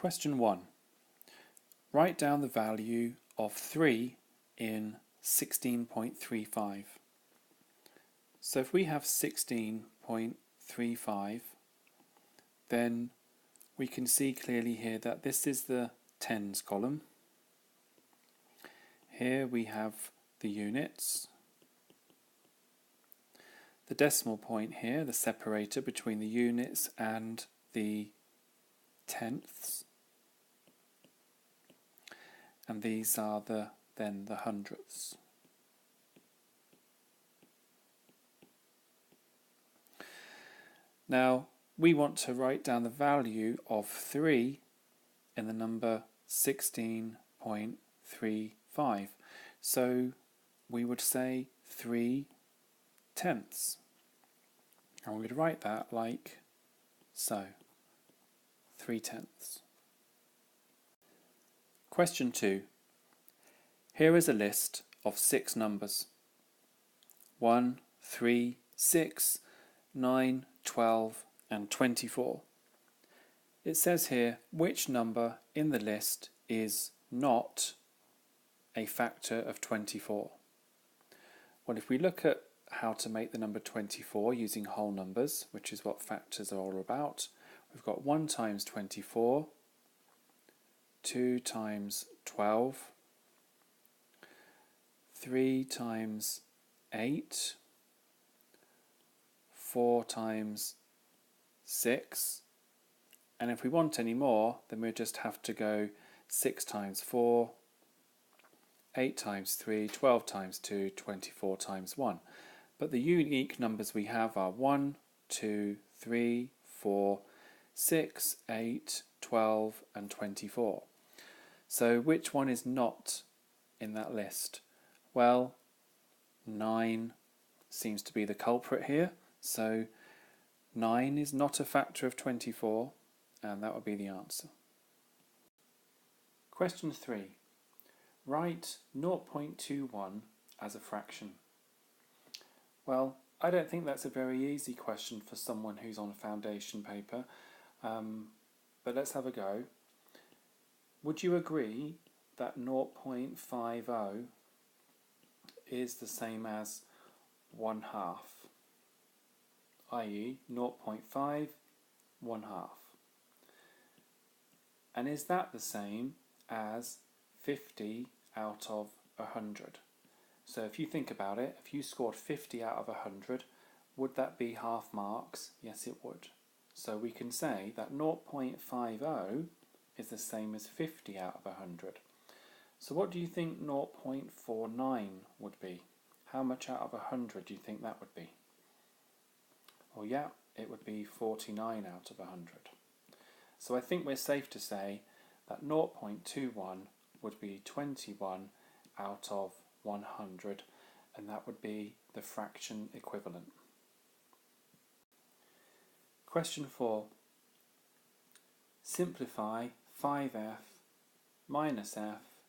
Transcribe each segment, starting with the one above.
Question 1. Write down the value of 3 in 16.35. So if we have 16.35, then we can see clearly here that this is the tens column. Here we have the units. The decimal point here, the separator between the units and the tenths. And these are then the hundredths. Now we want to write down the value of 3 in the number 16.35. So we would say 3 tenths. And we would write that like so, 3 tenths. Question 2. Here is a list of 6 numbers. 1, 3, 6, 9, 12 and 24. It says here which number in the list is not a factor of 24. Well, if we look at how to make the number 24 using whole numbers, which is what factors are all about, we've got 1 times 24, 2 times 12, 3 times 8, 4 times 6, and if we want any more, then we just have to go 6 times 4, 8 times 3, 12 times 2, 24 times 1. But the unique numbers we have are 1, 2, 3, 4, 6, 8, 12 and 24. So which one is not in that list? Well, 9 seems to be the culprit here. So 9 is not a factor of 24, and that would be the answer. Question 3. Write 0.21 as a fraction. Well, I don't think that's a very easy question for someone who's on a foundation paper, but let's have a go. Would you agree that 0.50 is the same as 1/2, i.e. 0.5, 1/2? And is that the same as 50 out of 100? So if you think about it, if you scored 50 out of 100, would that be half marks? Yes, it would. So we can say that 0.50 is the same as 50 out of 100. So what do you think 0.49 would be? How much out of 100 do you think that would be? Well, yeah, it would be 49 out of 100. So I think we're safe to say that 0.21 would be 21 out of 100, and that would be the fraction equivalent. Question 4. Simplify 5f minus f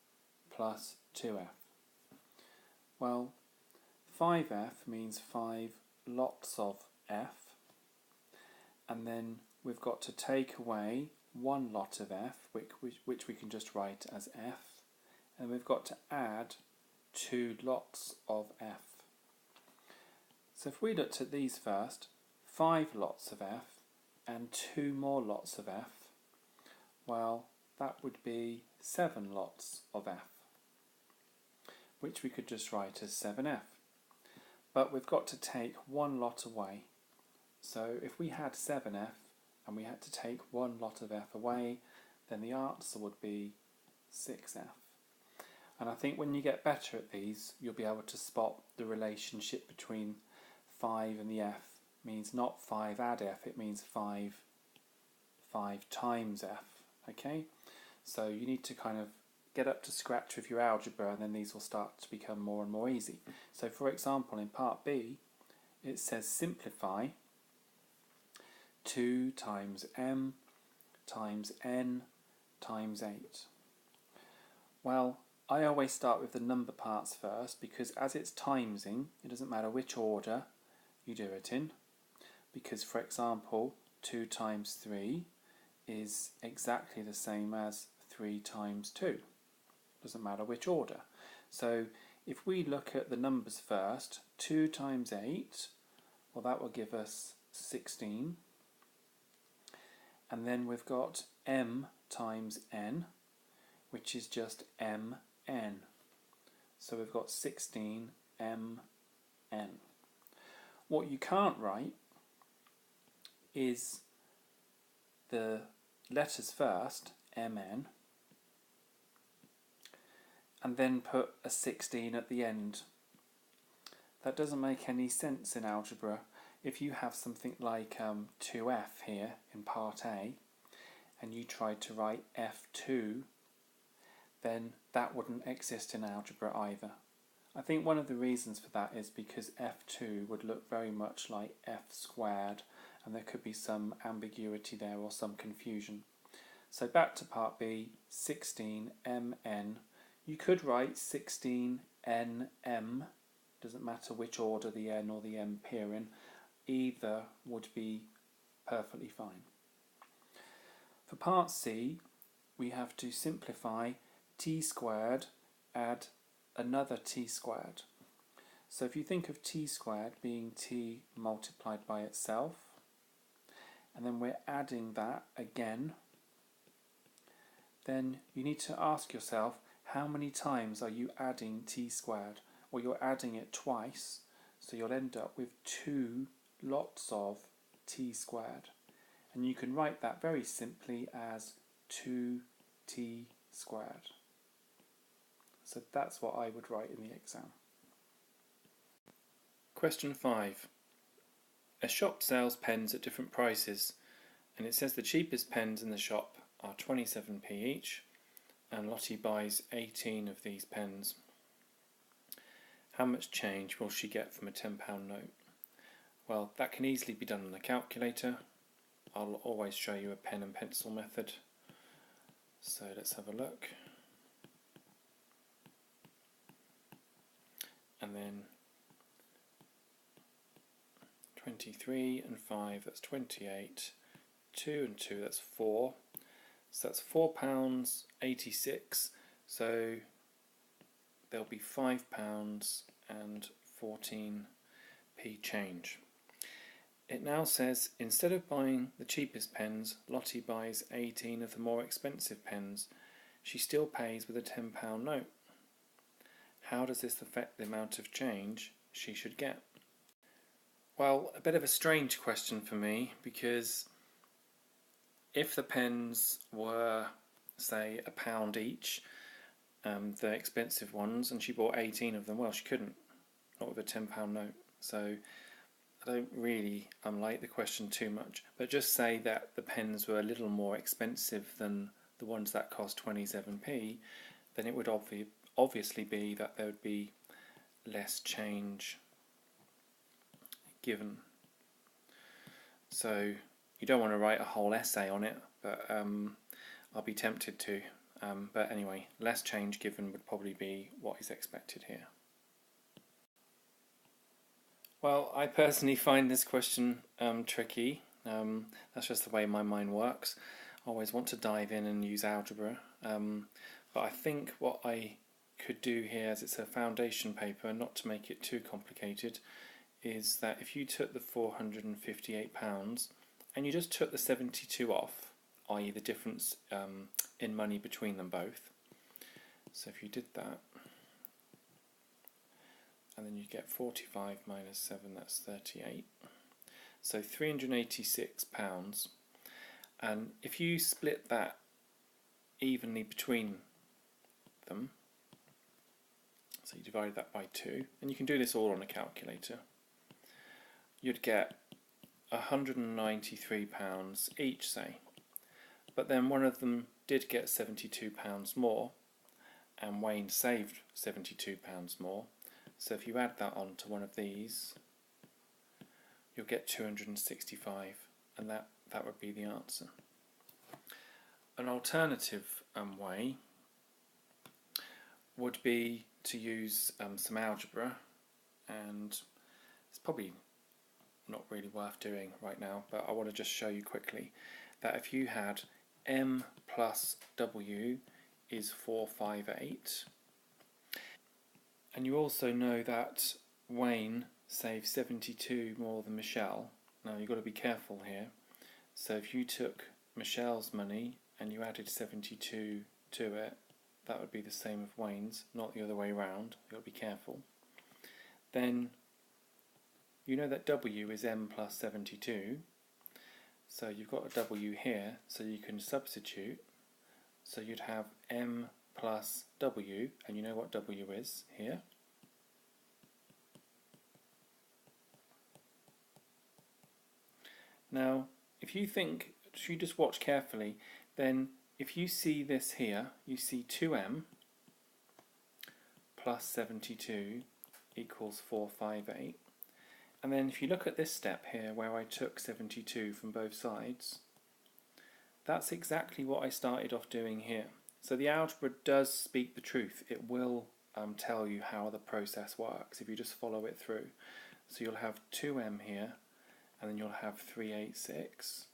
plus 2f. Well, 5f means 5 lots of f, and then we've got to take away 1 lot of f, which we can just write as f, and we've got to add 2 lots of f. So if we looked at these first, 5 lots of f and 2 more lots of f, well, that would be 7 lots of f, which we could just write as 7f. But we've got to take 1 lot away. So if we had 7f and we had to take 1 lot of f away, then the answer would be 6f. And I think when you get better at these, you'll be able to spot the relationship between 5 and the f. It means not 5 add f, it means 5 times f. Okay? So you need to kind of get up to scratch with your algebra, and then these will start to become more and more easy. So for example, in part B, it says simplify 2 times m times n times 8. Well, I always start with the number parts first, because as it's timesing, it doesn't matter which order you do it in. Because, for example, 2 times 3 is exactly the same as 3 times 2. Doesn't matter which order. So if we look at the numbers first, 2 times 8, well, that will give us 16. And then we've got m times n, which is just mn. So we've got 16 mn. What you can't write is the letters first, mn, and then put a 16 at the end. That doesn't make any sense in algebra. If you have something like 2f here in part A, and you tried to write f2, then that wouldn't exist in algebra either. I think one of the reasons for that is because f2 would look very much like f squared, and there could be some ambiguity there or some confusion. So back to part B, 16mn. You could write 16nm, doesn't matter which order the n or the m appear in, either would be perfectly fine. For part C, we have to simplify t squared, add another t squared. So if you think of t squared being t multiplied by itself, and then we're adding that again, then you need to ask yourself, how many times are you adding t squared? Well, you're adding it twice, so you'll end up with 2 lots of t squared. And you can write that very simply as 2t squared. So that's what I would write in the exam. Question 5. A shop sells pens at different prices, and it says the cheapest pens in the shop are 27p each, and Lottie buys 18 of these pens. How much change will she get from a £10 note? Well, that can easily be done on a calculator. I'll always show you a pen and pencil method. So let's have a look. And then 23 and 5, that's 28. 2 and 2, that's 4. So that's £4.86. So there'll be £5 and 14p change. It now says instead of buying the cheapest pens, Lottie buys 18 of the more expensive pens. She still pays with a £10 note. How does this affect the amount of change she should get? Well, a bit of a strange question for me, because if the pens were, say, £1 each, the expensive ones, and she bought 18 of them, well, she couldn't, not with a £10 note. So I don't really like the question too much, but just say that the pens were a little more expensive than the ones that cost 27p, then it would obviously be that there would be less change given. So you don't want to write a whole essay on it, but I'll be tempted to. But anyway, less change given would probably be what is expected here. Well, I personally find this question tricky. That's just the way my mind works. I always want to dive in and use algebra. But I think what I could do here, as it's a foundation paper, not to make it too complicated, is that if you took the £458 and you just took the 72 off, i.e. the difference in money between them both. So if you did that, and then you get 45 minus 7, that's 38. So £386. And if you split that evenly between them, so you divide that by 2, and you can do this all on a calculator, you'd get £193 each, say. But then one of them did get £72 more, and Wayne saved £72 more. So if you add that on to one of these, you'll get 265, and that would be the answer. An alternative way would be to use some algebra, and it's probably not really worth doing right now, but I want to just show you quickly that if you had m plus w is 458. And you also know that Wayne saved 72 more than Michelle. Now you've got to be careful here. So if you took Michelle's money and you added 72 to it, that would be the same as Wayne's, not the other way around. You've got to be careful. Then you know that W is m plus 72. So you've got a W here, so you can substitute. So you'd have m plus W, and you know what W is here. Now, if you just watch carefully, then if you see this here, you see 2m plus 72 equals 458. And then if you look at this step here where I took 72 from both sides, that's exactly what I started off doing here. So the algebra does speak the truth. It will tell you how the process works if you just follow it through. So you'll have 2m here, and then you'll have 386.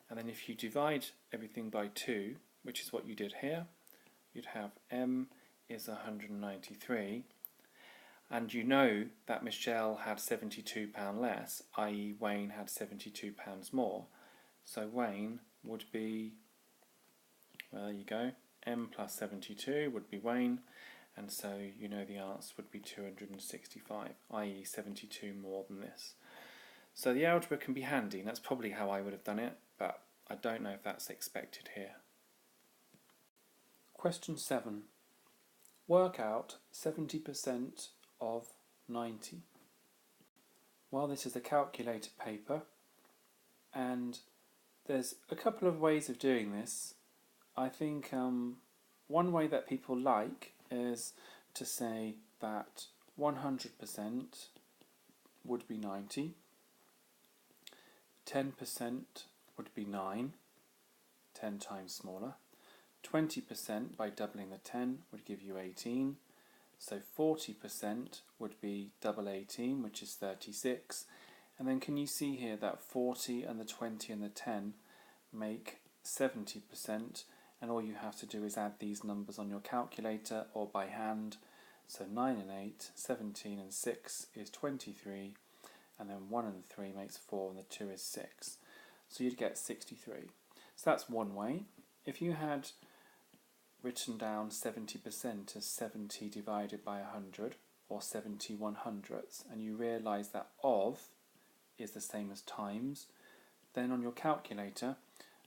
And then if you divide everything by 2, which is what you did here, you'd have m is 193. And you know that Michelle had £72 less, i.e. Wayne had £72 more. So Wayne would be, well, there you go, m plus 72 would be Wayne, and so you know the answer would be 265, i.e. 72 more than this. So the algebra can be handy, and that's probably how I would have done it, but I don't know if that's expected here. Question 7. Work out 70% of 90. Well, this is a calculator paper, and there's a couple of ways of doing this. I think one way that people like is to say that 100% would be 90, 10% would be 9, 10 times smaller, 20% by doubling the 10 would give you 18, so 40% would be double 18, which is 36, and then can you see here that 40 and the 20 and the 10 make 70%, and all you have to do is add these numbers on your calculator or by hand. So 9 and 8, 17 and 6 is 23, and then 1 and 3 makes 4, and the 2 is 6. So you'd get 63. So that's one way. If you had written down 70% as 70 divided by 100, or 70 100ths, and you realise that of is the same as times, then on your calculator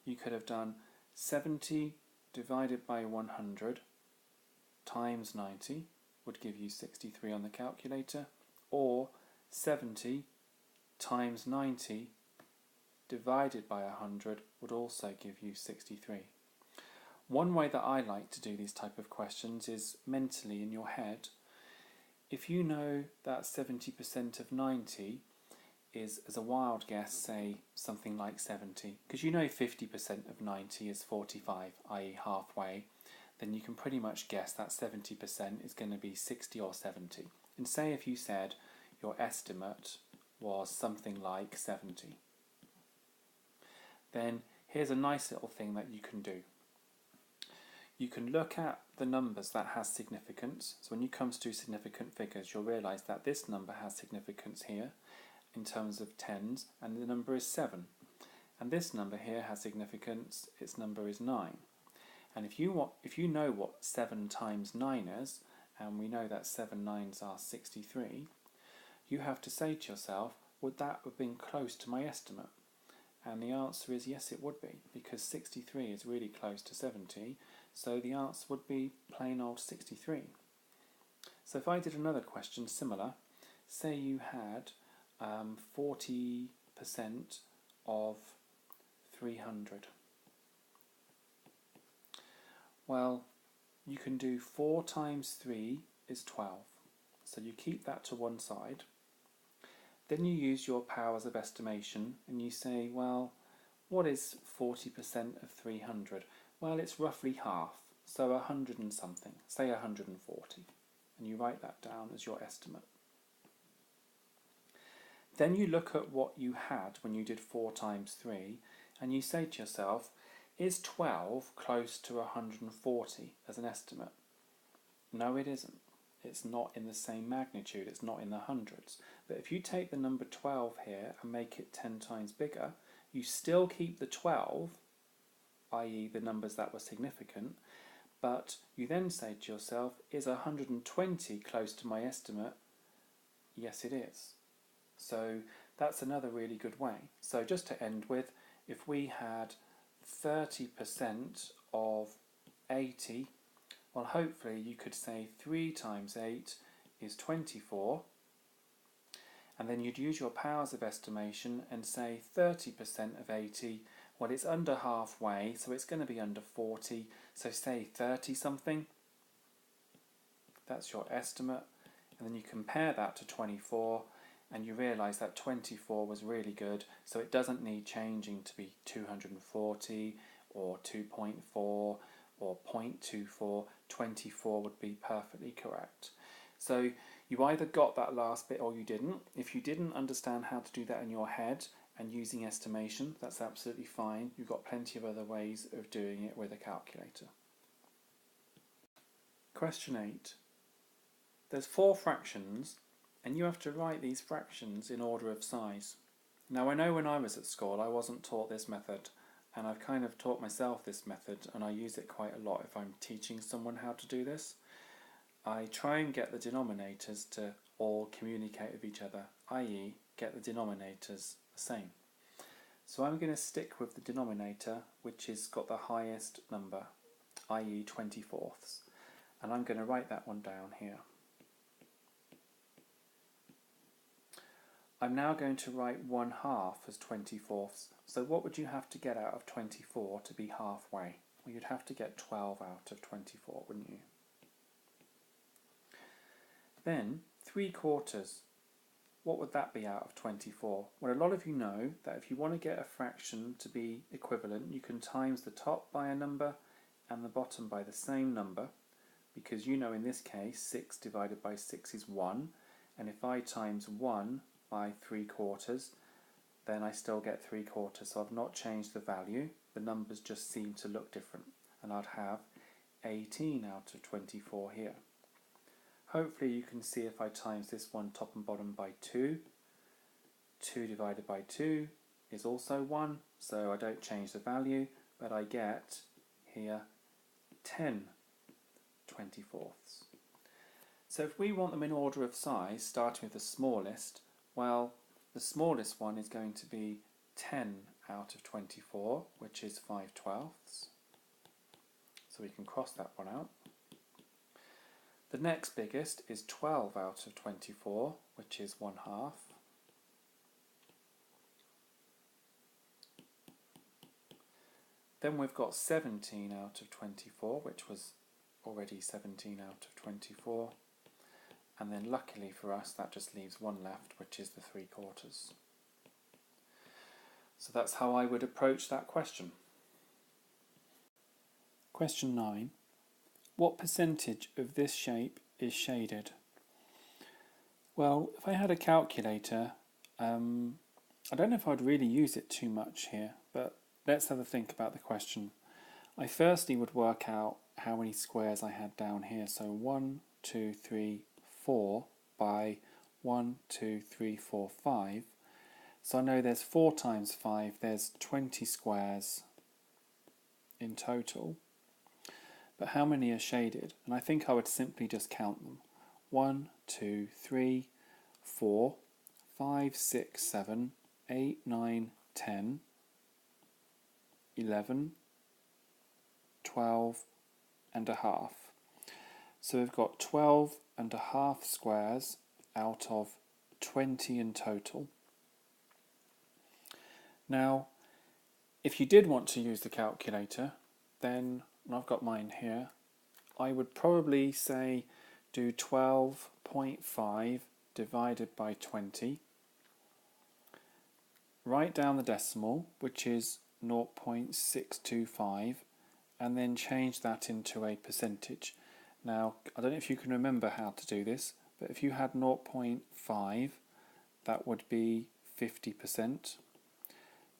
you could have done 70 divided by 100 times 90 would give you 63 on the calculator, or 70 times 90 divided by 100 would also give you 63. One way that I like to do these type of questions is mentally in your head. If you know that 70% of 90 is, as a wild guess, say something like 70, because you know 50% of 90 is 45, i.e. halfway, then you can pretty much guess that 70% is going to be 60 or 70. And say if you said your estimate was something like 70, then here's a nice little thing that you can do. You can look at the numbers that has significance. So when you come to do significant figures, you'll realise that this number has significance here in terms of tens, and the number is 7. And this number here has significance, its number is 9. And if you know what 7 times 9 is, and we know that 7 9s are 63, you have to say to yourself, would that have been close to my estimate? And the answer is yes, it would be, because 63 is really close to 70, so the answer would be plain old 63. So if I did another question similar, say you had 40% of 300. Well, you can do 4 times 3 is 12, so you keep that to one side. Then you use your powers of estimation and you say, well, what is 40% of 300? Well, it's roughly half, so 100 and something, say 140, and you write that down as your estimate. Then you look at what you had when you did 4 times 3, and you say to yourself, Is 12 close to 140 as an estimate? No, it isn't. It's not in the same magnitude, it's not in the hundreds. But if you take the number 12 here and make it 10 times bigger, you still keep the 12, i.e. the numbers that were significant, but you then say to yourself, is 120 close to my estimate? Yes, it is. So that's another really good way. So just to end with, if we had 30% of 80, well, hopefully you could say 3 times 8 is 24, and then you'd use your powers of estimation and say 30% of 80, well, it's under halfway, so it's going to be under 40, so say 30 something. That's your estimate, and then you compare that to 24, and you realise that 24 was really good, so it doesn't need changing to be 240 or 2.4 or 0.24. 24 would be perfectly correct. So you either got that last bit or you didn't. If you didn't understand how to do that in your head and using estimation, that's absolutely fine. You've got plenty of other ways of doing it with a calculator. Question 8. There's 4 fractions and you have to write these fractions in order of size. Now I know when I was at school I wasn't taught this method, and I've kind of taught myself this method, and I use it quite a lot if I'm teaching someone how to do this. I try and get the denominators to all communicate with each other, i.e. get the denominators the same. So I'm going to stick with the denominator which has got the highest number, i.e. 24ths, and I'm going to write that one down here. I'm now going to write 1/2 as 24ths. So what would you have to get out of 24 to be halfway? Well, you'd have to get 12 out of 24, wouldn't you? Then 3/4. What would that be out of 24? Well, a lot of you know that if you want to get a fraction to be equivalent, you can times the top by a number and the bottom by the same number, because you know in this case 6 divided by 6 is 1, and if I times 1 by 3/4, then I still get 3/4, so I've not changed the value, the numbers just seem to look different, and I'd have 18 out of 24 here. Hopefully you can see if I times this one top and bottom by 2, 2 divided by 2 is also 1, so I don't change the value, but I get here 10 24ths. So if we want them in order of size, starting with the smallest, well, the smallest one is going to be 10 out of 24, which is 5/12ths. So we can cross that one out. The next biggest is 12 out of 24, which is 1/2. Then we've got 17 out of 24, which was already 17 out of 24. And then luckily for us that just leaves one left, which is the 3/4. So that's how I would approach that question. Question 9. What percentage of this shape is shaded? Well, if I had a calculator, I don't know if I'd really use it too much here, but let's have a think about the question. I firstly would work out how many squares I had down here. So 1, 2, 3, 4 by 1, 2, 3, 4, 5. So I know there's 4 times 5, there's 20 squares in total. But how many are shaded? And I think I would simply just count them. 1, 2, 3, 4, 5, 6, 7, 8, 9, 10, 11, 12 and a half. So we've got 12 and a half squares out of 20 in total. Now, if you did want to use the calculator, then, and I've got mine here, I would probably say do 12.5 divided by 20. Write down the decimal, which is 0.625, and then change that into a percentage. Now, I don't know if you can remember how to do this, but if you had 0.5, that would be 50%.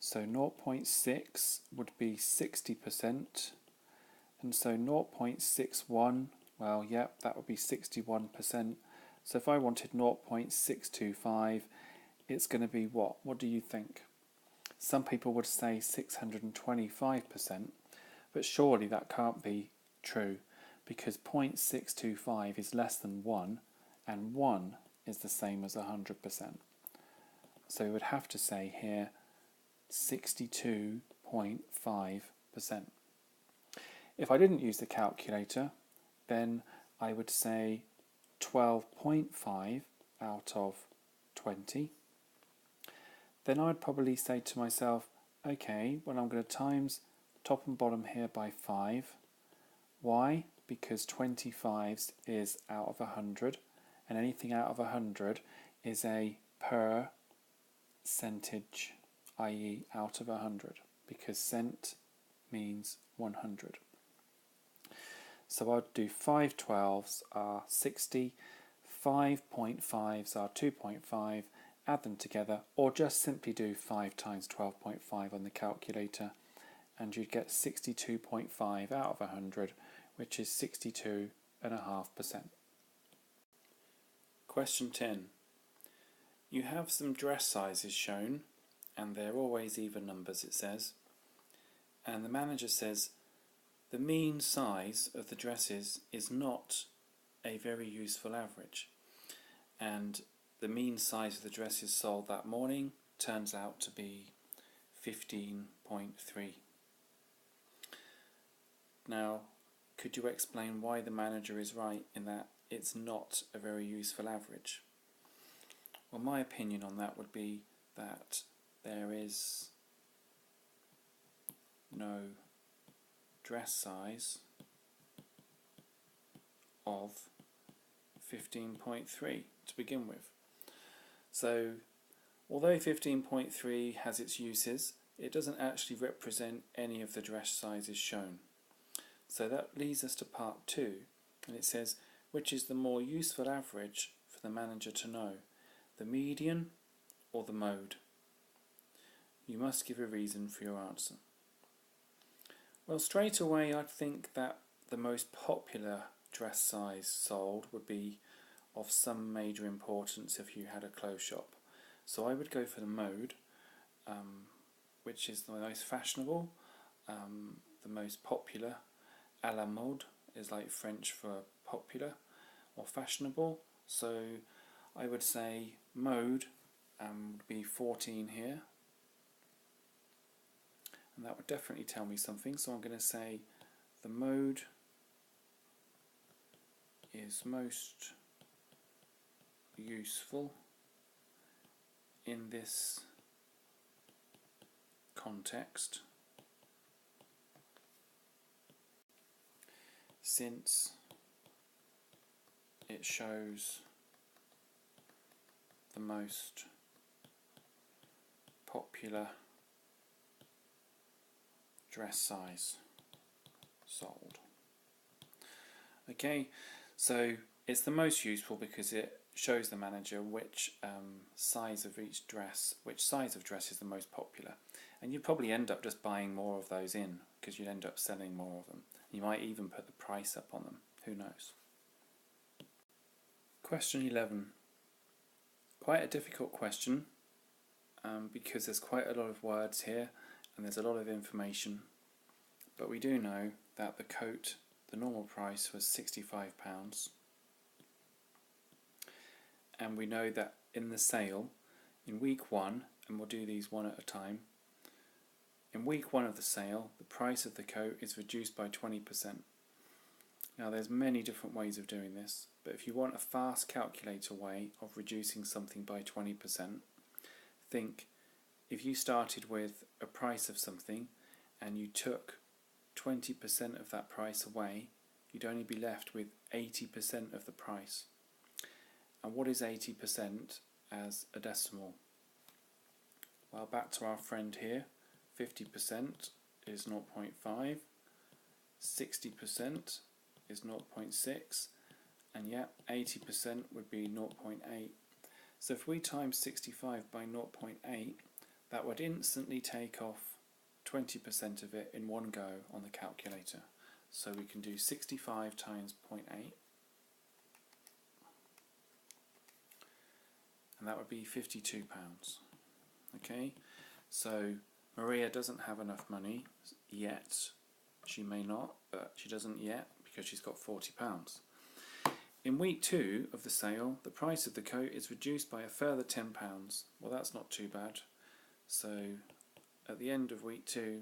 So 0.6 would be 60%, and so 0.61, well, yep, that would be 61%. So if I wanted 0.625, it's going to be what? What do you think? Some people would say 625%, but surely that can't be true, because 0.625 is less than 1, and 1 is the same as 100%. So we would have to say here 62.5%. If I didn't use the calculator, then I would say 12.5 out of 20. Then I'd probably say to myself, okay, well, I'm going to times top and bottom here by 5. Why? Because 25 is out of 100, and anything out of 100 is a percentage, i.e. out of 100, because cent means 100. So I'd do 5 12s are 60, 5.5s are 2.5, add them together, or just simply do 5 times 12.5 on the calculator, and you'd get 62.5 out of 100, which is 62.5%. Question 10. You have some dress sizes shown, and they're always even numbers, it says, and the manager says the mean size of the dresses is not a very useful average, and the mean size of the dresses sold that morning turns out to be 15.3. Now, could you explain why the manager is right in that it's not a very useful average? Well, my opinion on that would be that there is no dress size of 15.3 to begin with. So, although 15.3 has its uses, it doesn't actually represent any of the dress sizes shown. So that leads us to part 2, and it says, which is the more useful average for the manager to know, the median or the mode? You must give a reason for your answer. Well, straight away I'd think that the most popular dress size sold would be of some major importance if you had a clothes shop. So I would go for the mode, which is the most fashionable, the most popular. À la mode is like French for popular or fashionable. So I would say mode would be 14 here. And that would definitely tell me something. So I'm going to say the mode is most useful in this context, since it shows the most popular dress size sold. Okay, so it's the most useful because it shows the manager which size of dress is the most popular, and you'd probably end up just buying more of those in because you'd end up selling more of them. You might even put the price up on them, who knows. Question 11. Quite a difficult question because there's quite a lot of words here and there's a lot of information, but we do know that the coat, the normal price was £65, and we know that in the sale, in week 1, and we'll do these one at a time, in week 1 of the sale, the price of the coat is reduced by 20%. Now there's many different ways of doing this, but if you want a fast calculator way of reducing something by 20%, think if you started with a price of something and you took 20% of that price away, you'd only be left with 80% of the price. And what is 80% as a decimal? Well, back to our friend here, 50% is 0.5, 60% is 0.6, and yet 80% would be 0.8. So if we times 65 by 0.8, that would instantly take off 20% of it in one go on the calculator. So we can do 65 times 0.8, and that would be £52. Okay, so Maria doesn't have enough money yet. She may not, but she doesn't yet because she's got £40. In week 2 of the sale, the price of the coat is reduced by a further £10. Well, that's not too bad. So at the end of week 2,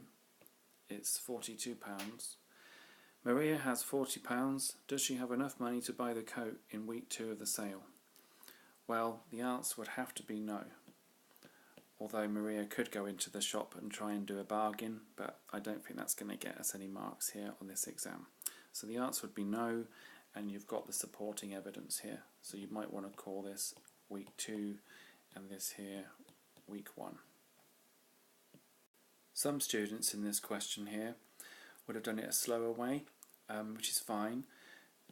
it's £42. Maria has £40. Does she have enough money to buy the coat in week 2 of the sale? Well, the answer would have to be no. Although Maria could go into the shop and try and do a bargain, but I don't think that's going to get us any marks here on this exam. So the answer would be no, and you've got the supporting evidence here. So you might want to call this week 2 and this here week 1. Some students in this question here would have done it a slower way, which is fine.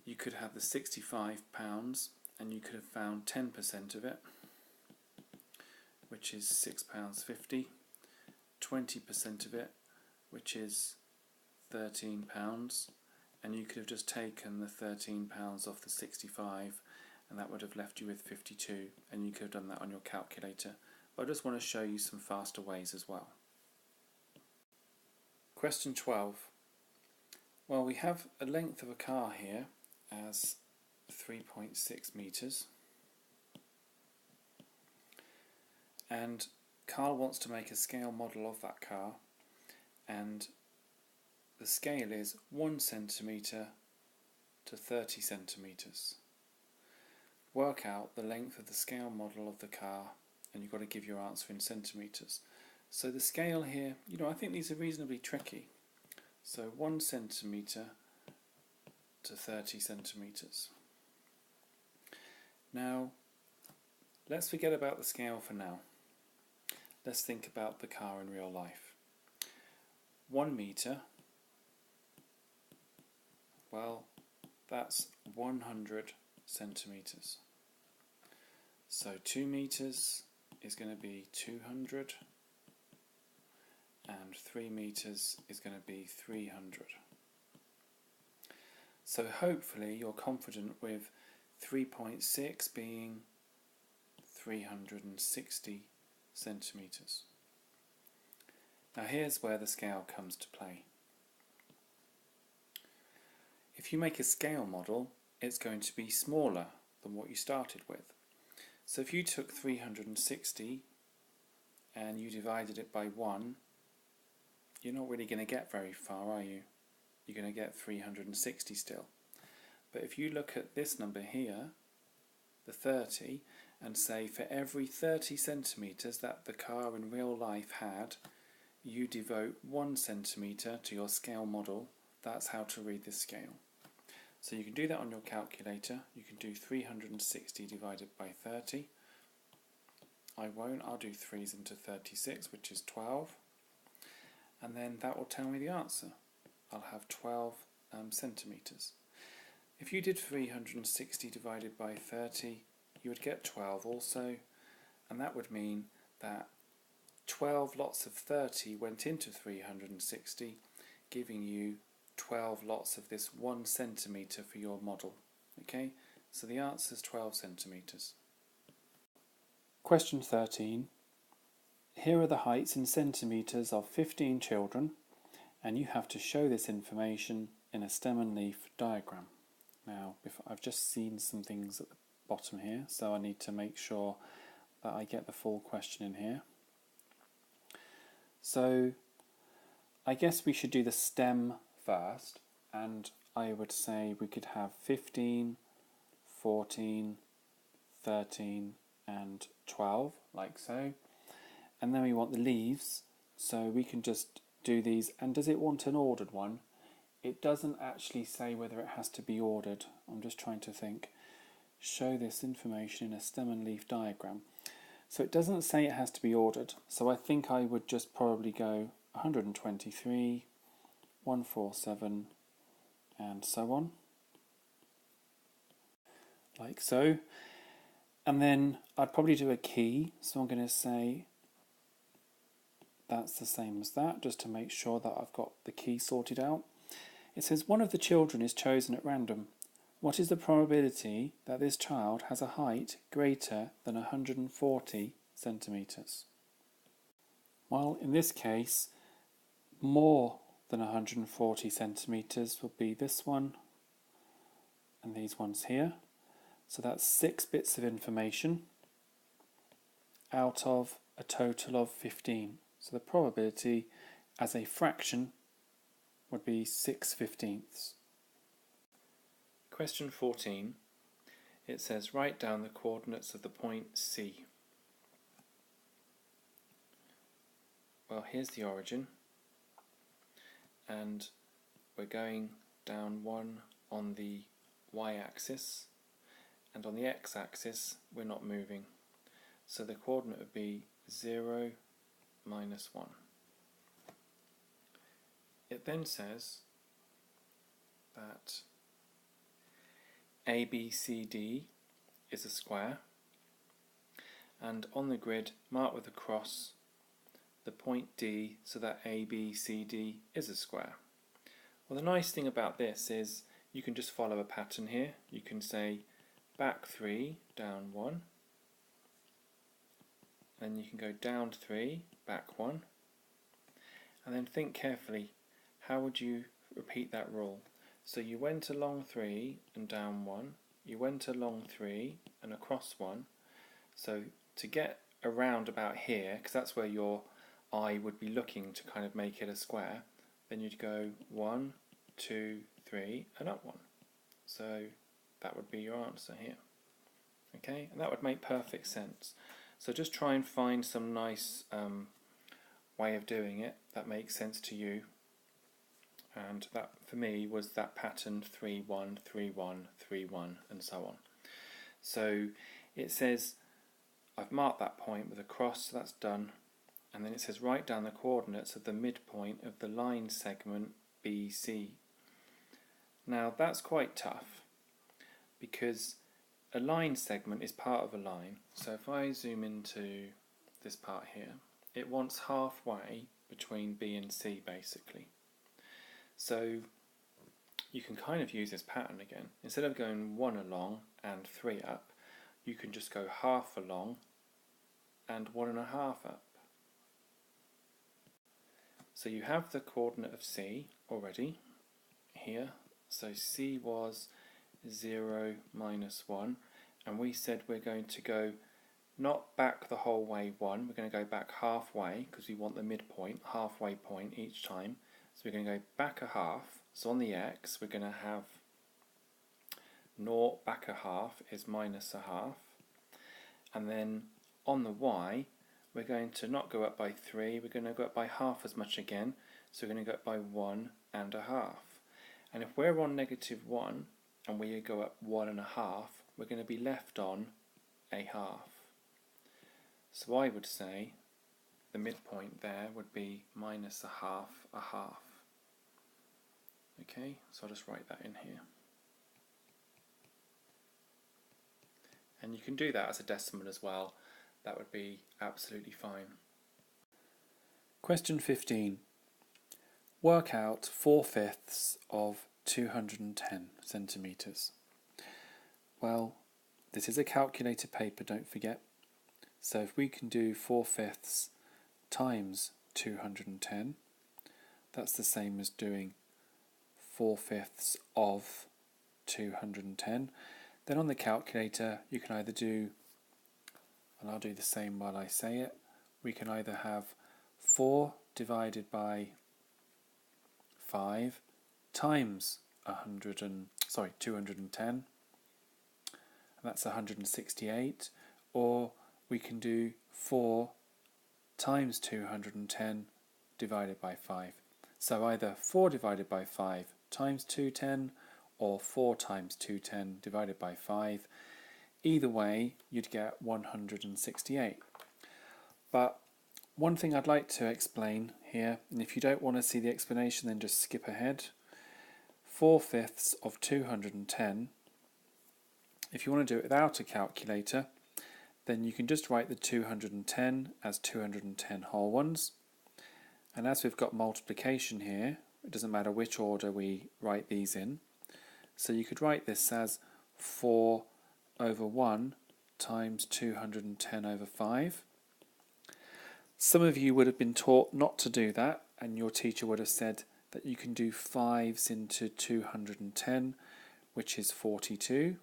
You could have the £65 and you could have found 10% of it, which is £6.50, 20% of it, which is £13, and you could have just taken the £13 off the 65 and that would have left you with 52, and you could have done that on your calculator. But I just want to show you some faster ways as well. Question 12. Well, we have a length of a car here as 3.6 metres, and Carl wants to make a scale model of that car, and the scale is 1 centimetre to 30 centimetres. Work out the length of the scale model of the car, and you've got to give your answer in centimetres. So the scale here, I think these are reasonably tricky. So 1 centimetre to 30 centimetres. Now, let's forget about the scale for now. Let's think about the car in real life. 1 metre, well, that's 100 centimetres. So 2 metres is going to be 200, and 3 metres is going to be 300. So hopefully you're confident with 3.6 being 360 centimetres. Now here's where the scale comes to play. If you make a scale model, it's going to be smaller than what you started with. So if you took 360 and you divided it by 1, you're not really going to get very far, are you? You're going to get 360 still. But if you look at this number here, the 30, and say for every 30 centimetres that the car in real life had, you devote 1 centimetre to your scale model, that's how to read this scale. So you can do that on your calculator. You can do 360 divided by 30. I won't, I'll do 3s into 36, which is 12. And then that will tell me the answer. I'll have 12 centimetres. If you did 360 divided by 30, you would get 12 also, and that would mean that 12 lots of 30 went into 360, giving you 12 lots of this 1 centimetre for your model. Okay, so the answer is 12 centimetres. Question 13. Here are the heights in centimetres of 15 children, and you have to show this information in a stem and leaf diagram. Now, I've just seen some things at the bottom here, so I need to make sure that I get the full question in here. So, I guess we should do the stem first, and I would say we could have 15, 14, 13 and 12, like so. And then we want the leaves, so we can just do these. And does it want an ordered one? It doesn't actually say whether it has to be ordered. I'm just trying to think. Show this information in a stem and leaf diagram. So it doesn't say it has to be ordered, so I think I would just probably go 123, 147 and so on, like so. And then I'd probably do a key, so I'm going to say that's the same as that, just to make sure that I've got the key sorted out. It says one of the children is chosen at random. What is the probability that this child has a height greater than 140 centimetres? Well, in this case, more than 140 centimetres will be this one and these ones here. So that's 6 bits of information out of a total of 15. So the probability as a fraction would be 6/15. Question 14. It says write down the coordinates of the point C. Well, here's the origin, and we're going down 1 on the y-axis, and on the x-axis we're not moving. So the coordinate would be 0, -1. It then says that ABCD is a square, and on the grid mark with a cross the point D so that ABCD is a square. Well, the nice thing about this is you can just follow a pattern here. You can say back 3, down 1, then you can go down 3, back 1, and then think carefully, how would you repeat that rule? So you went along 3 and down 1, you went along 3 and across 1, so to get around about here, because that's where your eye would be looking to kind of make it a square, then you'd go 1, 2, 3 and up 1. So that would be your answer here. Okay, and that would make perfect sense. So just try and find some nice way of doing it that makes sense to you. And that for me was that pattern 3, 1, 3, 1, 3, 1 and so on. So it says I've marked that point with a cross, so that's done. And then it says write down the coordinates of the midpoint of the line segment BC. Now that's quite tough because a line segment is part of a line. So if I zoom into this part here, it wants halfway between B and C basically. So you can kind of use this pattern again. Instead of going 1 along and 3 up, you can just go half along and 1.5 up. So you have the coordinate of C already here. So C was 0, -1, and we said we're going to go not back the whole way 1, we're going to go back halfway because we want the midpoint, halfway point each time. So we're going to go back a half. So on the x we're going to have 0 back a half is -1/2, and then on the y we're going to not go up by 3, we're going to go up by half as much again, so we're going to go up by 1.5. And if we're on -1 and we go up 1.5, we're going to be left on a half. So I would say the midpoint there would be -1/2. Okay, so I'll just write that in here. And you can do that as a decimal as well. That would be absolutely fine. Question 15. Work out 4/5 of 210 centimetres. Well, this is a calculator paper, don't forget. So if we can do 4/5 times 210, that's the same as doing 4/5 of 210. Then on the calculator you can either do, and I'll do the same while I say it, we can either have 4 divided by 5 times 210, and that's 168, or we can do 4 times 210 divided by 5. So either 4 divided by 5 times 210 or 4 times 210 divided by 5. Either way you'd get 168. But one thing I'd like to explain here, and if you don't want to see the explanation then just skip ahead. 4/5 of 210, if you want to do it without a calculator, then you can just write the 210 as 210 whole ones, And as we've got multiplication here, it doesn't matter which order we write these in. So you could write this as 4 over 1 times 210 over 5. Some of you would have been taught not to do that, and your teacher would have said that you can do 5s into 210, which is 42.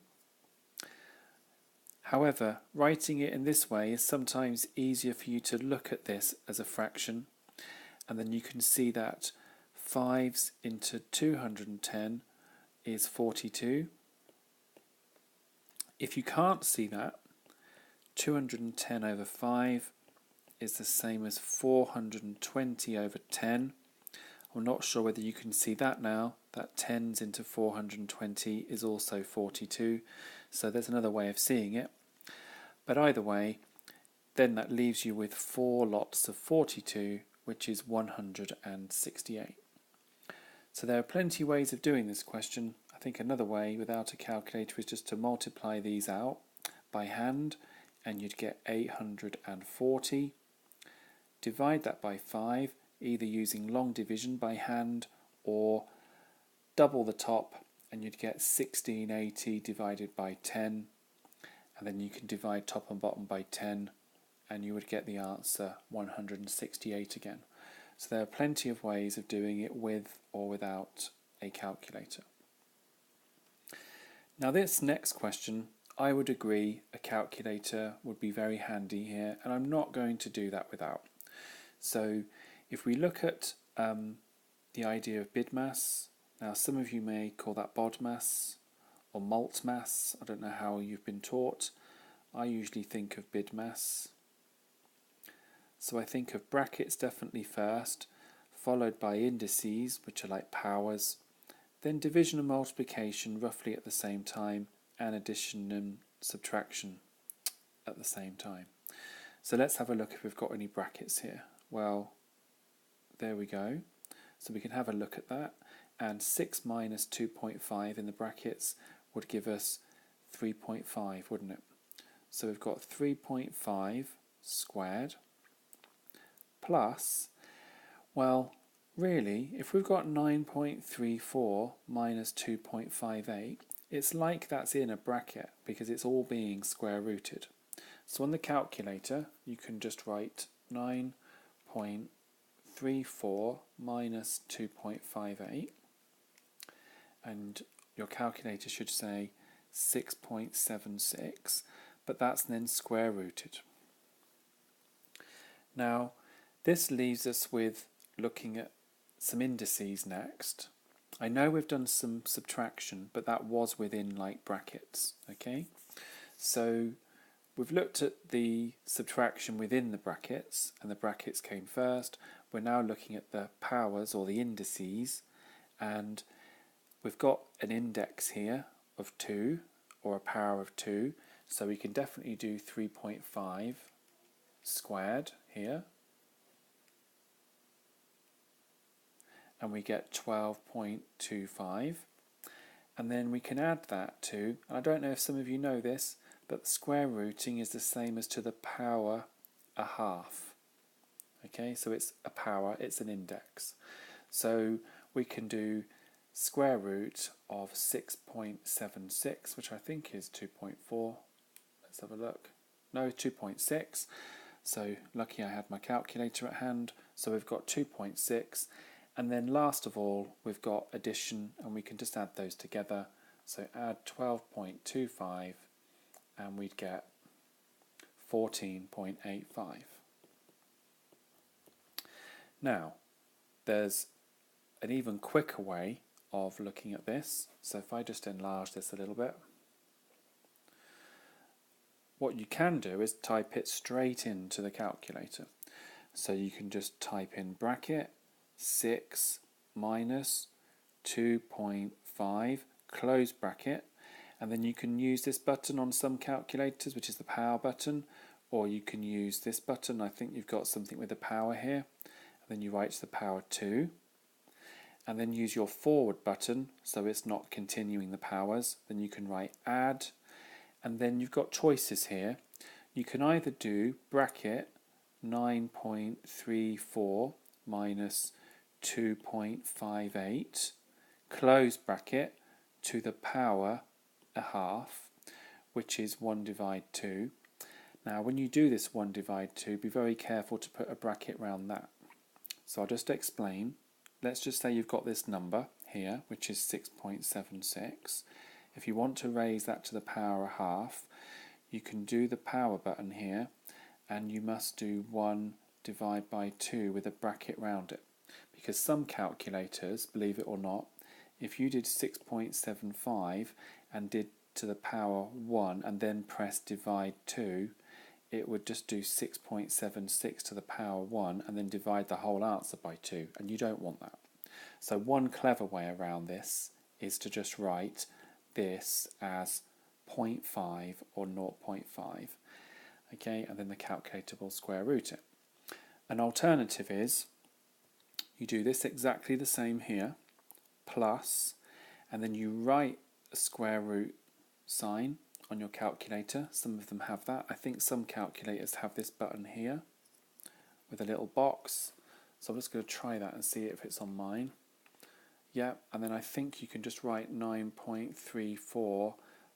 However, writing it in this way is sometimes easier for you to look at this as a fraction, and then you can see that 5s into 210 is 42. If you can't see that, 210 over 5 is the same as 420 over 10. I'm not sure whether you can see that now. That 10s into 420 is also 42. So there's another way of seeing it. But either way, then that leaves you with 4 lots of 42, which is 168. So there are plenty of ways of doing this question. I think another way without a calculator is just to multiply these out by hand, and you'd get 840. Divide that by 5, either using long division by hand or double the top, and you'd get 1680 divided by 10. And then you can divide top and bottom by 10, and you would get the answer 168 again. So there are plenty of ways of doing it with or without a calculator. Now this next question, I would agree a calculator would be very handy here, and I'm not going to do that without. So if we look at the idea of bidmass, now some of you may call that bodmass or maltmass. I don't know how you've been taught. I usually think of bidmass. So I think of brackets definitely first, followed by indices, which are like powers, then division and multiplication roughly at the same time, and addition and subtraction at the same time. So let's have a look if we've got any brackets here. Well, there we go. So we can have a look at that, and 6 minus 2.5 in the brackets would give us 3.5, wouldn't it? So we've got 3.5 squared plus, well, really, if we've got 9.34 minus 2.58, it's like that's in a bracket because it's all being square rooted. So on the calculator, you can just write 9.34 minus 2.58, and your calculator should say 6.76, but that's then square rooted. Now, this leaves us with looking at some indices next. I know we've done some subtraction, but that was within like brackets, okay? So we've looked at the subtraction within the brackets, and the brackets came first. We're now looking at the powers or the indices, and we've got an index here of 2, or a power of 2, so we can definitely do 3.5 squared here. And we get 12.25. And then we can add that to, and I don't know if some of you know this, but square rooting is the same as to the power a half. Okay, so it's a power, it's an index. So we can do square root of 6.76, which I think is 2.4. Let's have a look. No, 2.6. So lucky I had my calculator at hand. So we've got 2.6. And then last of all, we've got addition, and we can just add those together. So add 12.25, and we'd get 14.85. Now, there's an even quicker way of looking at this. So if I just enlarge this a little bit, what you can do is type it straight into the calculator. So you can just type in bracket 6 minus 2.5 close bracket, and then you can use this button on some calculators, which is the power button, or you can use this button. I think you've got something with a power here, and then you write to the power 2, and then use your forward button so it's not continuing the powers. Then you can write add, and then you've got choices here. You can either do bracket 9.34 minus 2.58, close bracket, to the power a half, which is 1 divide 2. Now when you do this 1 divide 2, be very careful to put a bracket around that. So I'll just explain. Let's just say you've got this number here, which is 6.76. If you want to raise that to the power a half, you can do the power button here, and you must do 1 divide by 2 with a bracket round it. Because some calculators, believe it or not, if you did 6.75 and did to the power 1 and then press divide 2, it would just do 6.76 to the power 1 and then divide the whole answer by 2, and you don't want that. So one clever way around this is to just write this as 0.5 or 0.5, okay, and then the calculator will square root it. An alternative is you do this exactly the same here, plus, and then you write a square root sign on your calculator. Some of them have that. I think some calculators have this button here with a little box. So I'm just going to try that and see if it's on mine. Yeah, and then I think you can just write 9.34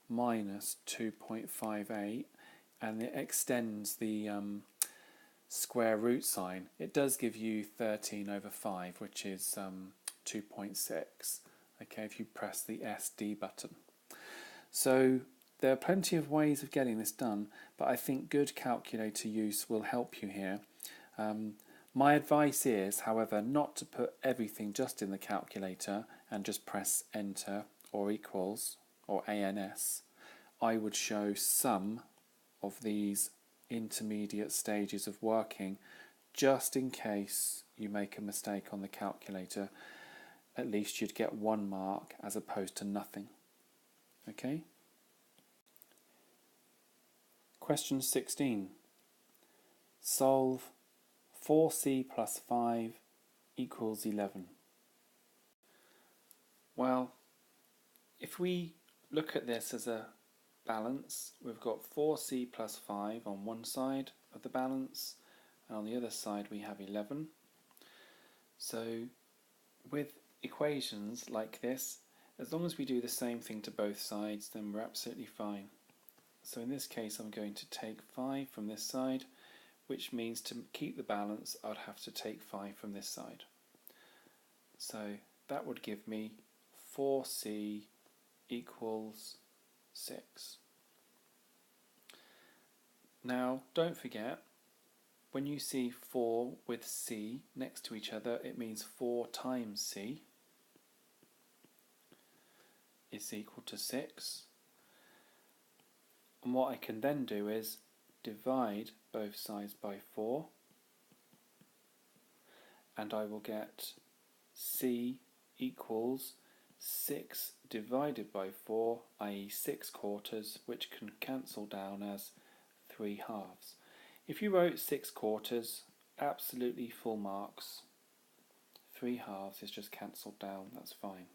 minus 2.58, and it extends the square root sign. It does give you 13 over 5, which is 2.6. Okay, if you press the SD button. So there are plenty of ways of getting this done, but I think good calculator use will help you here. My advice is, however, not to put everything just in the calculator and just press enter or equals or ANS. I would show some of these intermediate stages of working just in case you make a mistake on the calculator. At least you'd get 1 mark as opposed to nothing. Okay? Question 16. Solve 4c plus 5 equals 11. Well, if we look at this as a balance, we've got 4c plus 5 on one side of the balance, and on the other side we have 11. So with equations like this, as long as we do the same thing to both sides, then we're absolutely fine. So in this case I'm going to take 5 from this side, which means to keep the balance I'd have to take 5 from this side. So that would give me 4c equals 6. Now don't forget, when you see 4 with c next to each other, it means 4 times c is equal to 6. And what I can then do is divide both sides by 4, and I will get c equals 6 divided by 4, i.e. 6 quarters, which can cancel down as 3 halves. If you wrote 6 quarters, absolutely full marks. 3 halves is just cancelled down, that's fine.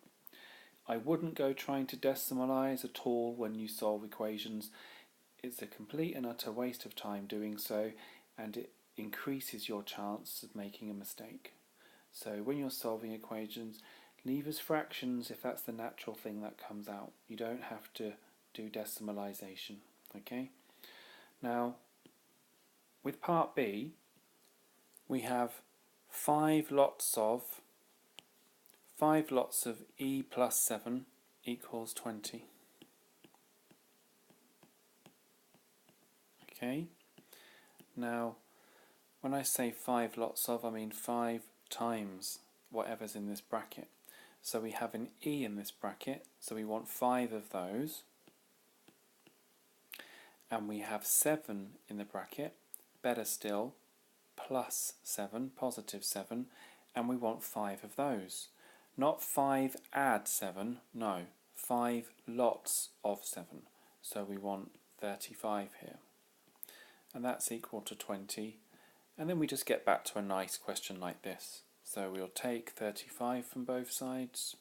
I wouldn't go trying to decimalize at all when you solve equations. It's a complete and utter waste of time doing so, and it increases your chance of making a mistake. So when you're solving equations, leave as fractions if that's the natural thing that comes out. You don't have to do decimalization. Okay? Now, with part B, we have 5 lots of e plus 7 equals 20. Okay, now when I say 5 lots of, I mean 5 times whatever's in this bracket. So we have an e in this bracket, so we want 5 of those. And we have 7 in the bracket, better still, plus 7, positive 7, and we want 5 of those. Not 5 add 7, no, 5 lots of 7. So we want 35 here. And that's equal to 20. And then we just get back to a nice question like this. So we'll take 35 from both sides.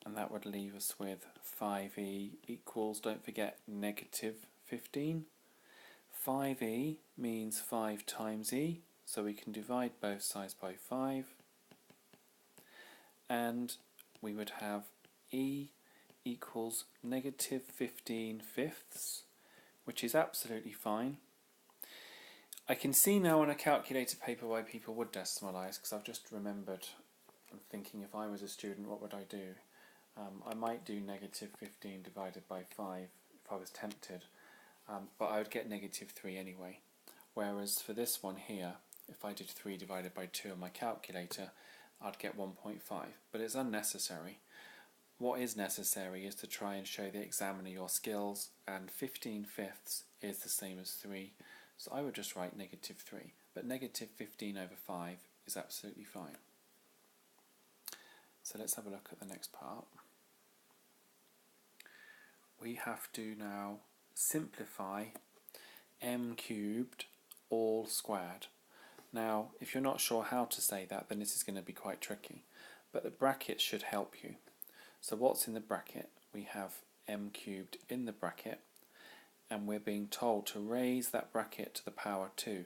And that would leave us with 5e equals, don't forget, negative 15. 5e means 5 times e, so we can divide both sides by 5, and we would have e equals negative 15 fifths, which is absolutely fine. I can see now on a calculator paper why people would decimalise, because I've just remembered and thinking, if I was a student, what would I do? I might do negative 15 divided by 5 if I was tempted, but I would get negative 3 anyway. Whereas for this one here, if I did 3 divided by 2 on my calculator, I'd get 1.5, but it's unnecessary. What is necessary is to try and show the examiner your skills, and 15 fifths is the same as 3, so I would just write negative 3, but negative 15 over 5 is absolutely fine. So let's have a look at the next part. We have to now simplify m cubed all squared. Now, if you're not sure how to say that, then this is going to be quite tricky, but the bracket should help you. So what's in the bracket? We have m cubed in the bracket, and we're being told to raise that bracket to the power 2.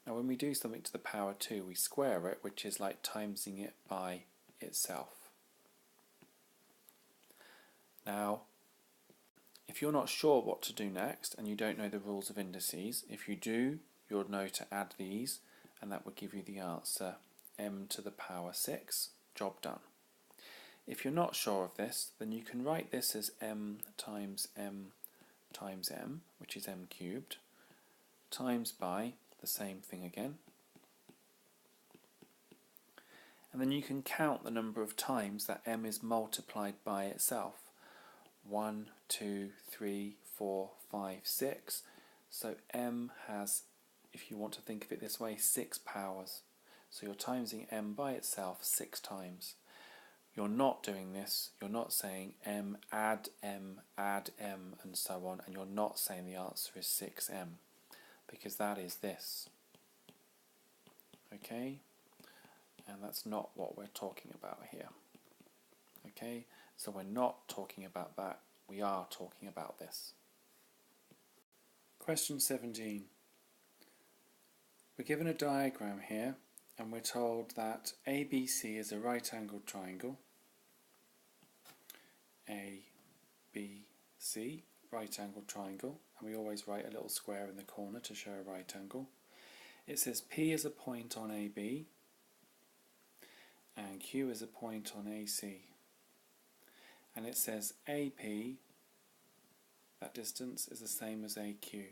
Now when we do something to the power 2, we square it, which is like timesing it by itself. Now, if you're not sure what to do next and you don't know the rules of indices, if you do, you'll know to add these, and that will give you the answer m to the power 6, job done. If you're not sure of this, then you can write this as m times m times m, which is m cubed, times by the same thing again. And then you can count the number of times that m is multiplied by itself. 1, 2, 3, 4, 5, 6. So m has, if you want to think of it this way, 6 powers. So you're timesing m by itself 6 times. You're not doing this, you're not saying m, and so on, and you're not saying the answer is 6m, because that is this. Okay? And that's not what we're talking about here. Okay? So we're not talking about that, we are talking about this. Question 17. We're given a diagram here, and we're told that ABC is a right-angled triangle. ABC, right-angled triangle, and we always write a little square in the corner to show a right angle. It says P is a point on AB, and Q is a point on AC. And it says AP, that distance, is the same as AQ,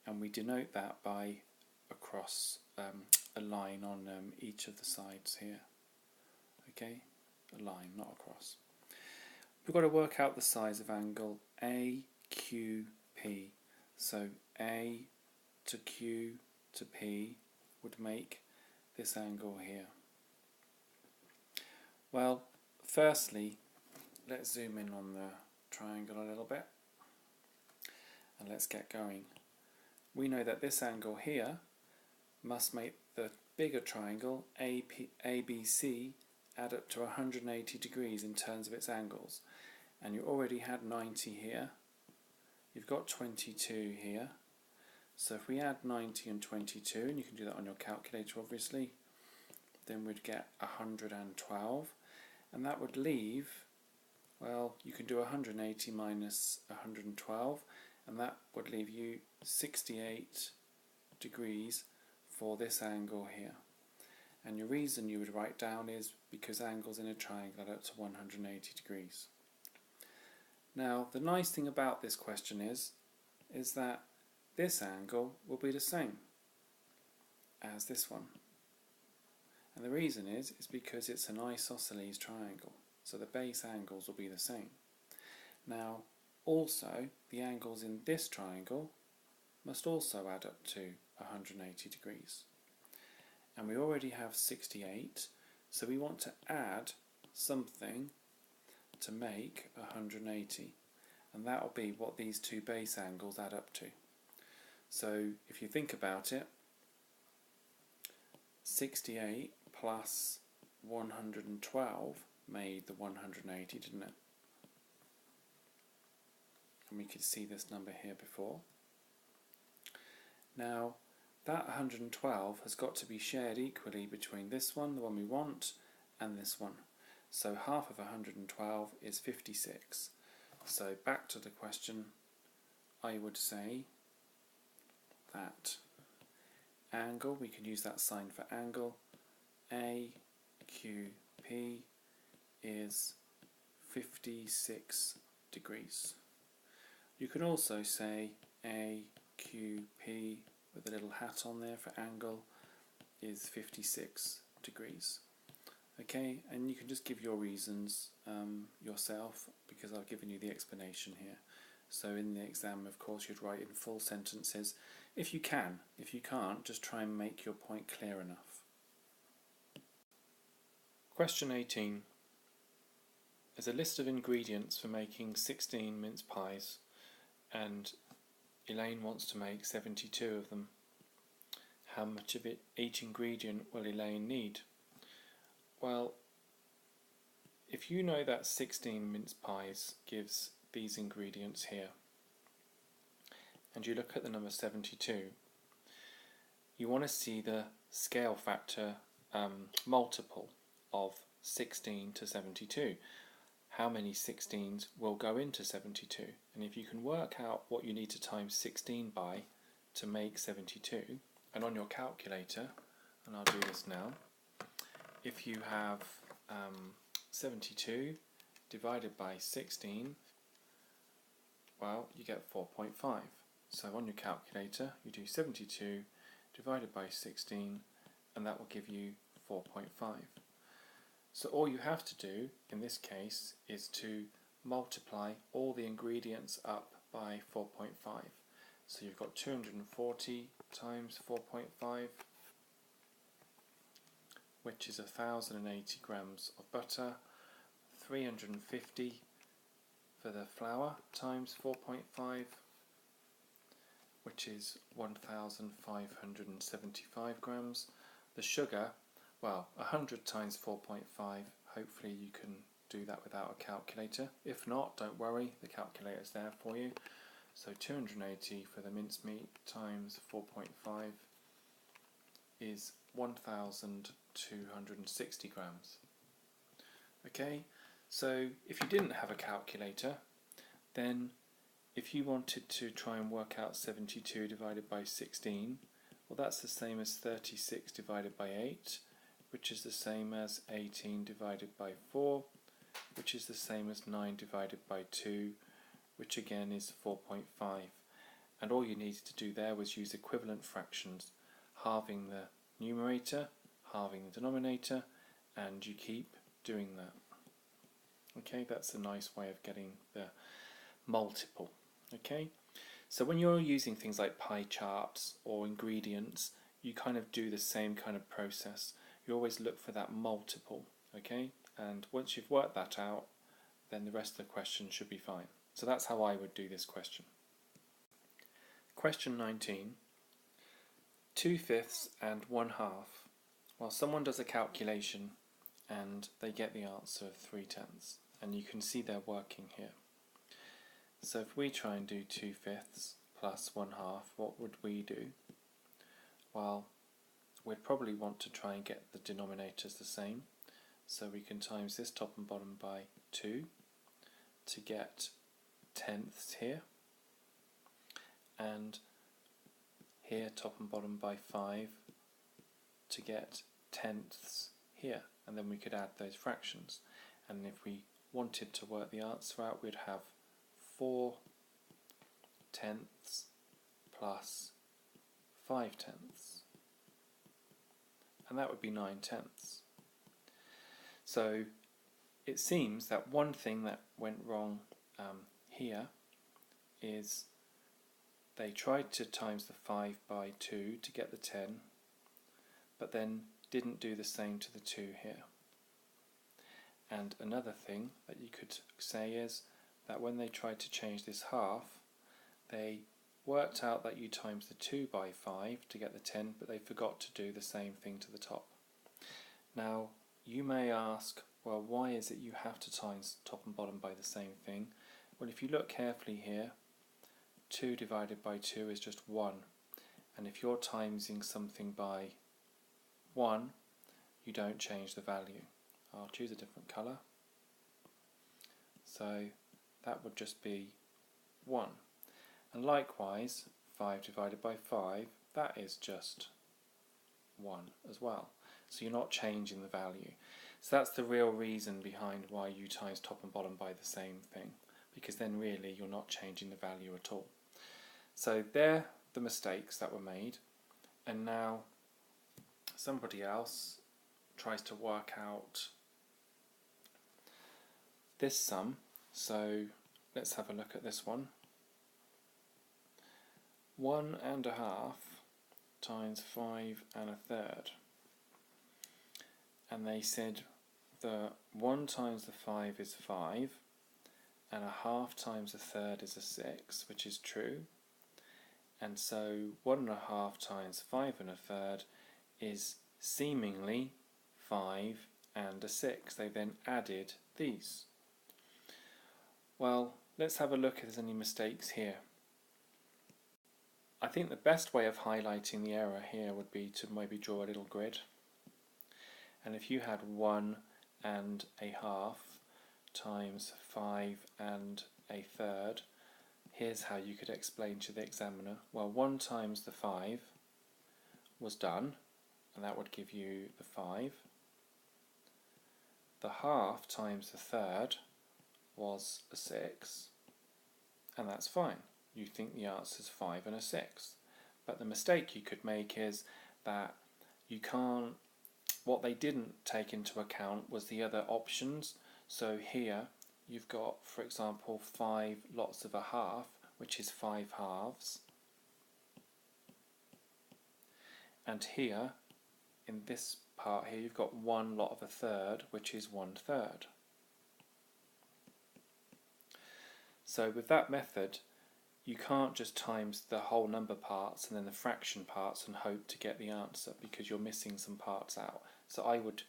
and we denote that by a cross, a line on each of the sides here. Okay, a line, not a cross. We've got to work out the size of angle AQP. So A to Q to P would make this angle here. Well, firstly, let's zoom in on the triangle a little bit, and let's get going. We know that this angle here must make the bigger triangle ABC add up to 180 degrees in terms of its angles. And you already had 90 here. You've got 22 here. So if we add 90 and 22, and you can do that on your calculator obviously, then we'd get 112. And that would leave, well, you can do 180 minus 112, and that would leave you 68 degrees for this angle here. And your reason you would write down is because angles in a triangle add up to 180 degrees. Now, the nice thing about this question is that this angle will be the same as this one. And the reason is because it's an isosceles triangle, so the base angles will be the same. Now, also, the angles in this triangle must also add up to 180 degrees. And we already have 68, so we want to add something to make 180, and that will be what these two base angles add up to. So if you think about it, 68 plus 112 made the 180, didn't it? And we could see this number here before. Now that 112 has got to be shared equally between this one, the one we want, and this one. So half of 112 is 56. So back to the question, I would say that angle, we can use that sign for angle, AQP is 56 degrees. You can also say AQP with a little hat on there for angle is 56 degrees. Okay, and you can just give your reasons yourself, because I've given you the explanation here. So in the exam, of course, you'd write in full sentences if you can. If you can't, just try and make your point clear enough. Question 18. There's a list of ingredients for making 16 mince pies, and Elaine wants to make 72 of them. How much of each ingredient will Elaine need? Well, if you know that 16 mince pies gives these ingredients here, and you look at the number 72, you want to see the scale factor multiple of 16 to 72. How many 16s will go into 72? And if you can work out what you need to times 16 by to make 72, and on your calculator, and I'll do this now, if you have 72 divided by 16, well, you get 4.5. So on your calculator, you do 72 divided by 16, and that will give you 4.5. So all you have to do in this case is to multiply all the ingredients up by 4.5. So you've got 240 times 4.5, which is 1080 grams of butter, 350 for the flour times 4.5, which is 1575 grams. The sugar, well, 100 times 4.5, hopefully you can do that without a calculator. If not, don't worry, the calculator's there for you. So 280 for the mincemeat times 4.5 is 1260 grams. Okay, so if you didn't have a calculator, then if you wanted to try and work out 72 divided by 16, well, that's the same as 36 divided by 8, which is the same as 18 divided by 4, which is the same as 9 divided by 2, which again is 4.5. And all you needed to do there was use equivalent fractions, halving the numerator, halving the denominator, and you keep doing that. Okay, that's a nice way of getting the multiple. Okay, so when you're using things like pie charts or ingredients, you kind of do the same kind of process. You always look for that multiple, okay? And once you've worked that out, then the rest of the question should be fine. So that's how I would do this question. Question 19. 2/5 and 1/2. Well, someone does a calculation and they get the answer of 3/10, and you can see they're working here. So if we try and do 2/5 plus 1/2, what would we do? Well, we'd probably want to try and get the denominators the same. So we can times this top and bottom by 2 to get tenths here, and here top and bottom by 5 to get tenths here, and then we could add those fractions, and if we wanted to work the answer out, we'd have 4/10 plus 5/10, and that would be 9/10. So it seems that one thing that went wrong here is they tried to times the 5 by 2 to get the 10, but then didn't do the same to the 2 here. And another thing that you could say is that when they tried to change this half, they worked out that you times the 2 by 5 to get the 10, but they forgot to do the same thing to the top. Now, you may ask, well, why is it you have to times top and bottom by the same thing? Well, if you look carefully here, 2 divided by 2 is just 1, and if you're timesing something by 1, you don't change the value. I'll choose a different colour. So that would just be 1. And likewise, 5 divided by 5, that is just 1 as well. So you're not changing the value. So that's the real reason behind why you times top and bottom by the same thing, because then really you're not changing the value at all. So they're the mistakes that were made, and now somebody else tries to work out this sum. So let's have a look at this one. 1.5 times 5 1/3. And they said the 1 times the 5 is 5, and 1/2 times a third is a 6, which is true. And so 1.5 times 5 1/3 is seemingly 5 and a 6. They then added these. Well, let's have a look if there's any mistakes here. I think the best way of highlighting the error here would be to maybe draw a little grid. And if you had 1.5 times 5 1/3, here's how you could explain to the examiner. Well, 1 times the 5 was done, and that would give you the 5. The 1/2 times the third was a 6, and that's fine. You think the answer is 5 and a 6. But the mistake you could make is that you can't, what they didn't take into account was the other options. So here you've got, for example, 5 lots of a half, which is 5 halves. And here, in this part here, you've got 1 lot of a third, which is 1/3. So with that method, you can't just times the whole number parts and then the fraction parts and hope to get the answer, because you're missing some parts out. So I would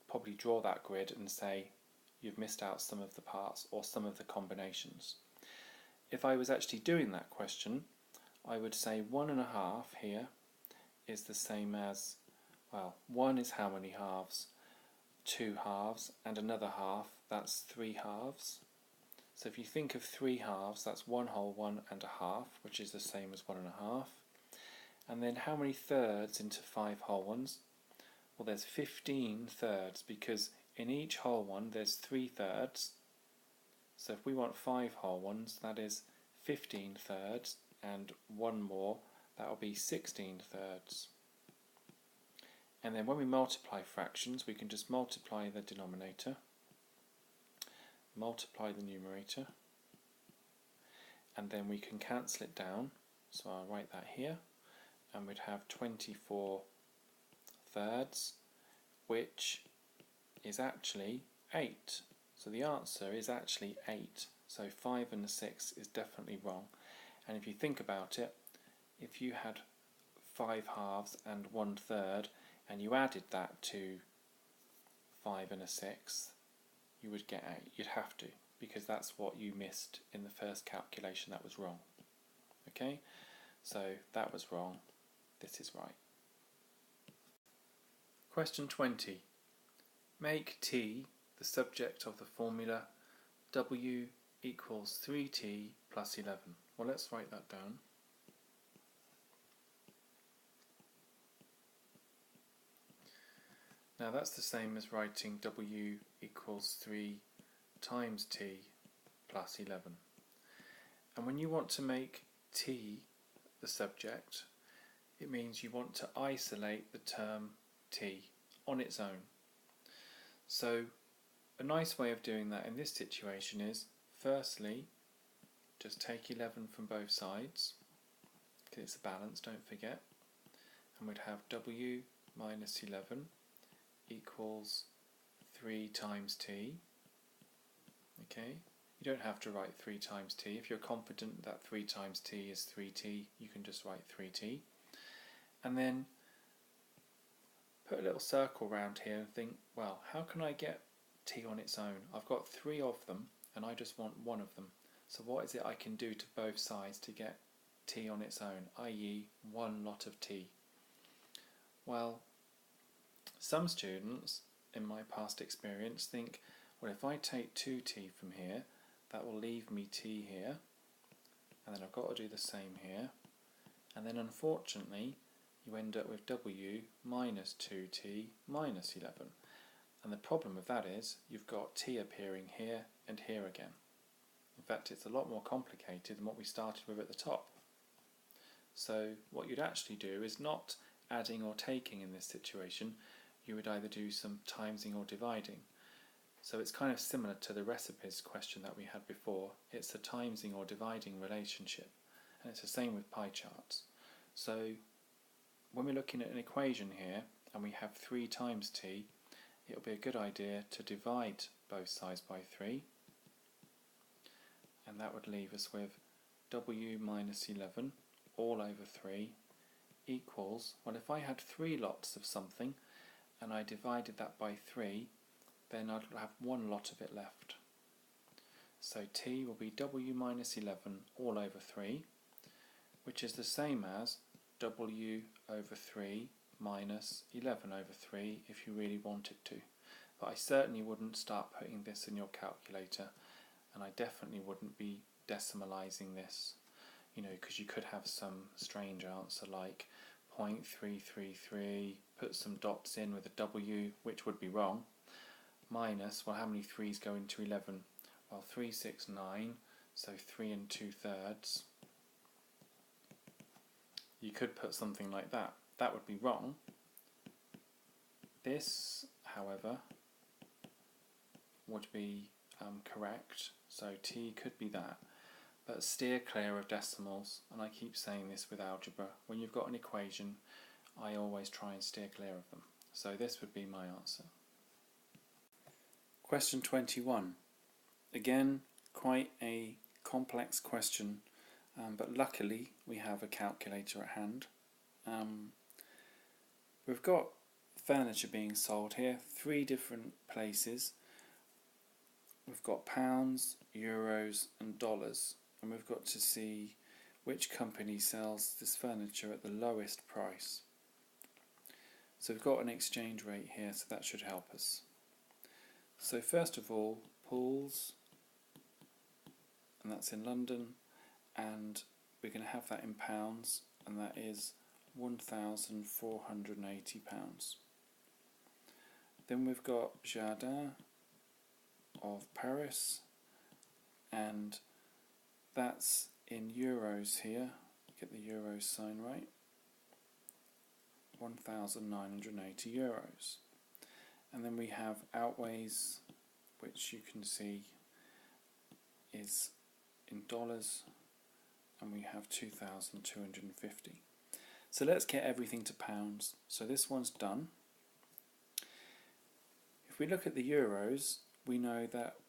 probably draw that grid and say you've missed out some of the parts or some of the combinations. If I was actually doing that question, I would say 1.5 here is the same as, well, 1 is how many halves? 2 halves, and another half, that's 3 halves. So if you think of 3 halves, that's 1 whole 1.5, which is the same as 1.5. And then how many thirds into 5 whole ones? Well, there's 15 thirds, because in each whole one there's 3 thirds. So if we want 5 whole ones, that is 15 thirds, and 1 more, that will be 16 thirds. And then when we multiply fractions, we can just multiply the denominator, multiply the numerator, and then we can cancel it down. So I'll write that here, and we'd have 24 thirds, which is actually 8. So the answer is actually 8. So 5 and a 6 is definitely wrong. And if you think about it, if you had 5 halves and 1/3, and you added that to 5 and a 6, you would get 8. You'd have to, because that's what you missed in the first calculation. That was wrong. Okay, so that was wrong. This is right. Question 20. Make t the subject of the formula w equals 3t plus 11. Well, let's write that down. Now that's the same as writing w equals 3 times t plus 11. And when you want to make t the subject, it means you want to isolate the term t on its own. So a nice way of doing that in this situation is, firstly, just take 11 from both sides, because it's a balance, don't forget, and we'd have w minus 11 equals 3 times t. Okay, you don't have to write 3 times t. If you're confident that 3 times t is 3t, you can just write 3t. And then put a little circle around here and think, well, how can I get t on its own? I've got 3 of them and I just want 1 of them. So what is it I can do to both sides to get T on its own, i.e. one lot of T? Well, some students, in my past experience, think, well, if I take 2T from here, that will leave me T here, and then I've got to do the same here, and then unfortunately you end up with W minus 2T minus 11. And the problem with that is you've got T appearing here and here again. In fact, it's a lot more complicated than what we started with at the top. So what you'd actually do is not adding or taking in this situation. You would either do some timesing or dividing. So it's kind of similar to the recipes question that we had before. It's a timesing or dividing relationship, and it's the same with pie charts. So when we're looking at an equation here and we have 3 times t, it'll be a good idea to divide both sides by 3, and that would leave us with w minus 11 all over 3 equals, well, if I had 3 lots of something and I divided that by 3, then I'd have 1 lot of it left. So t will be w minus 11 all over 3, which is the same as w over 3 minus 11 over 3 if you really wanted to. But I certainly wouldn't start putting this in your calculator, and I definitely wouldn't be decimalising this, because you could have some strange answer like 0.333, put some dots in with a w, which would be wrong, minus, well, how many 3's go into 11? Well, 3, 6, 9, so 3 2/3. You could put something like that. That would be wrong. This, however, would be correct, so t could be that. But steer clear of decimals, and I keep saying this with algebra. When you've got an equation, I always try and steer clear of them. So this would be my answer. Question 21. Again, quite a complex question, but luckily we have a calculator at hand. We've got furniture being sold here, 3 different places. We've got pounds, euros and dollars, and we've got to see which company sells this furniture at the lowest price. So we've got an exchange rate here, so that should help us. So first of all, pools, and that's in London, and we're going to have that in pounds, and that is £1,480. Then we've got Jardin of Paris, and that's in euros here. Get the euro sign right. 1,980 euros. And then we have Outways, which you can see is in dollars, and we have 2,250. So let's get everything to pounds. So this one's done. If we look at the euros, we know that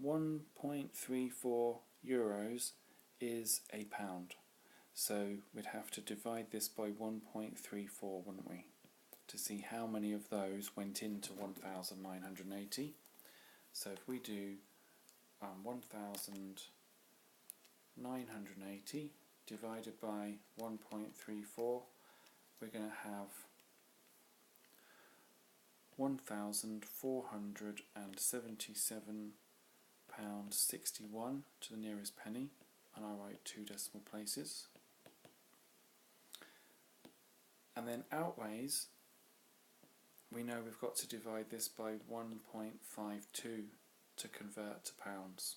1.34 euros is a pound. So we'd have to divide this by 1.34, wouldn't we, to see how many of those went into 1,980. So if we do 1,980 divided by 1.34, we're going to have £1,477.61 to the nearest penny, and I write 2 decimal places. And then Outways, we know we've got to divide this by 1.52 to convert to pounds.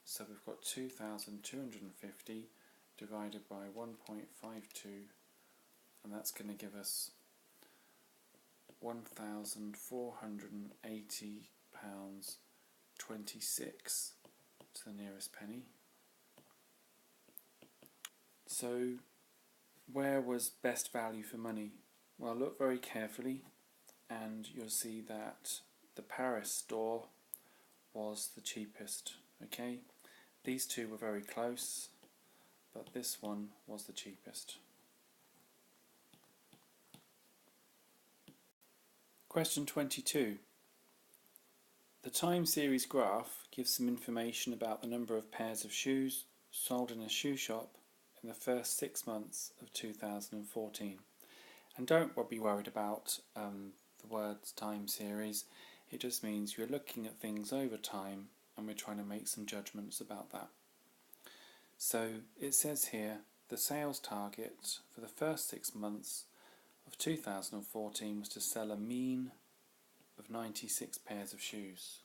So we've got 2,250 divided by 1.52, and that's going to give us £1,480.26 to the nearest penny. So where was best value for money? Well, look very carefully and you'll see that the Paris store was the cheapest. Okay, these two were very close, but this one was the cheapest. Question 22. The time series graph gives some information about the number of pairs of shoes sold in a shoe shop in the first 6 months of 2014. And don't be worried about the words time series. It just means you're looking at things over time and we're trying to make some judgments about that. So it says here the sales target for the first 6 months of 2014 was to sell a mean of 96 pairs of shoes.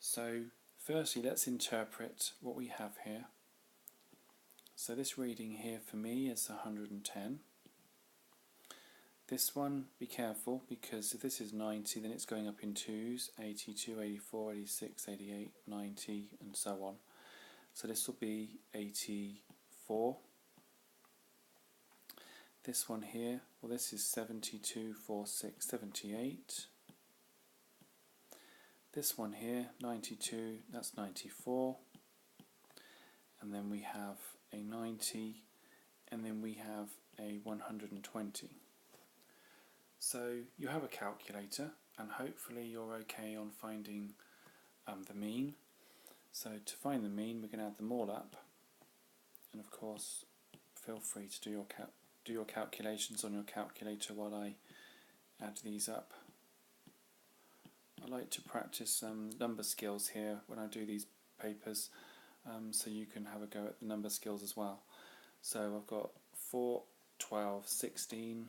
So firstly, let's interpret what we have here. So this reading here for me is 110. This one, be careful, because if this is 90 then it's going up in twos, 82, 84, 86, 88, 90 and so on. So this will be 84. This one here, well this is 72, 46, 78. This one here, 92, that's 94. And then we have a 90, and then we have a 120. So you have a calculator, and hopefully you're okay on finding the mean. So to find the mean, we're going to add them all up, and of course feel free to do your calculations on your calculator while I add these up. I like to practice number skills here when I do these papers, so you can have a go at the number skills as well. So I've got 4, 12, 16,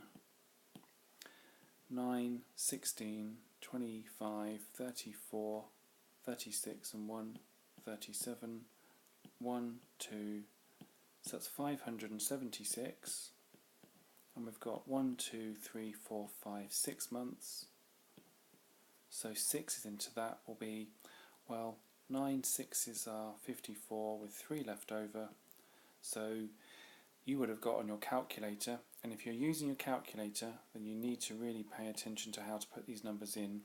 9, 16, 25, 34, 36 and 1, 37, 1, 2, so that's 576, and we've got 1, 2, 3, 4, 5, 6 months, so 6 is into that will be, well, 9 6s are 54 with 3 left over, so you would have got on your calculator, and if you're using your calculator then you need to really pay attention to how to put these numbers in.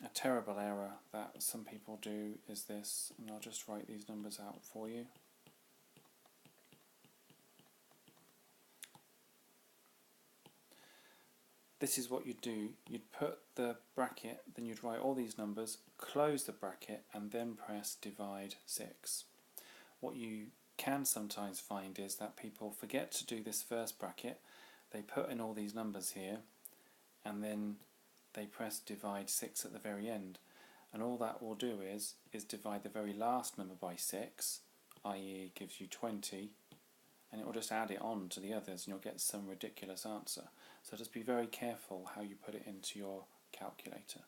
A terrible error that some people do is this, and I'll just write these numbers out for you. This is what you'd do. You'd put the bracket, then you'd write all these numbers, close the bracket and then press divide 6. What you can sometimes find is that people forget to do this first bracket. They put in all these numbers here and then they press divide 6 at the very end, and all that will do is divide the very last number by 6, i.e. gives you 20, and it will just add it on to the others and you'll get some ridiculous answer. So just be very careful how you put it into your calculator.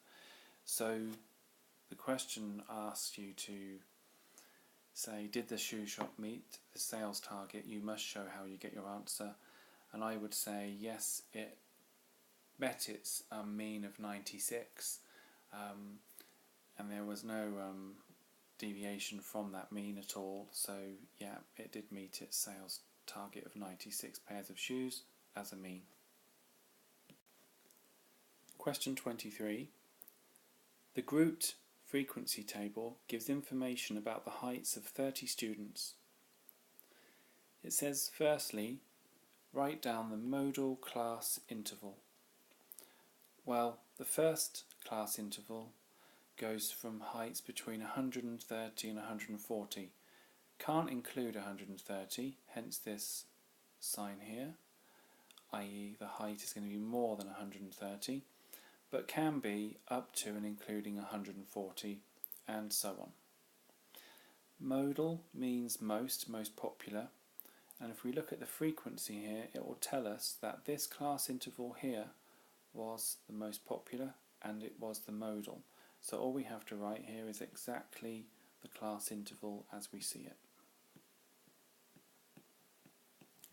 So the question asks you to say, did the shoe shop meet the sales target? You must show how you get your answer, and I would say yes, it met its mean of 96, and there was no deviation from that mean at all, so yeah, it did meet its sales target of 96 pairs of shoes as a mean. Question 23. The grouped frequency table gives information about the heights of 30 students. It says, firstly, write down the modal class interval. Well, the first class interval goes from heights between 130 and 140. Can't include 130, hence this sign here, i.e. the height is going to be more than 130, but can be up to and including 140, and so on. Modal means most popular, and if we look at the frequency here, it will tell us that this class interval here was the most popular and it was the modal. So all we have to write here is exactly the class interval as we see it.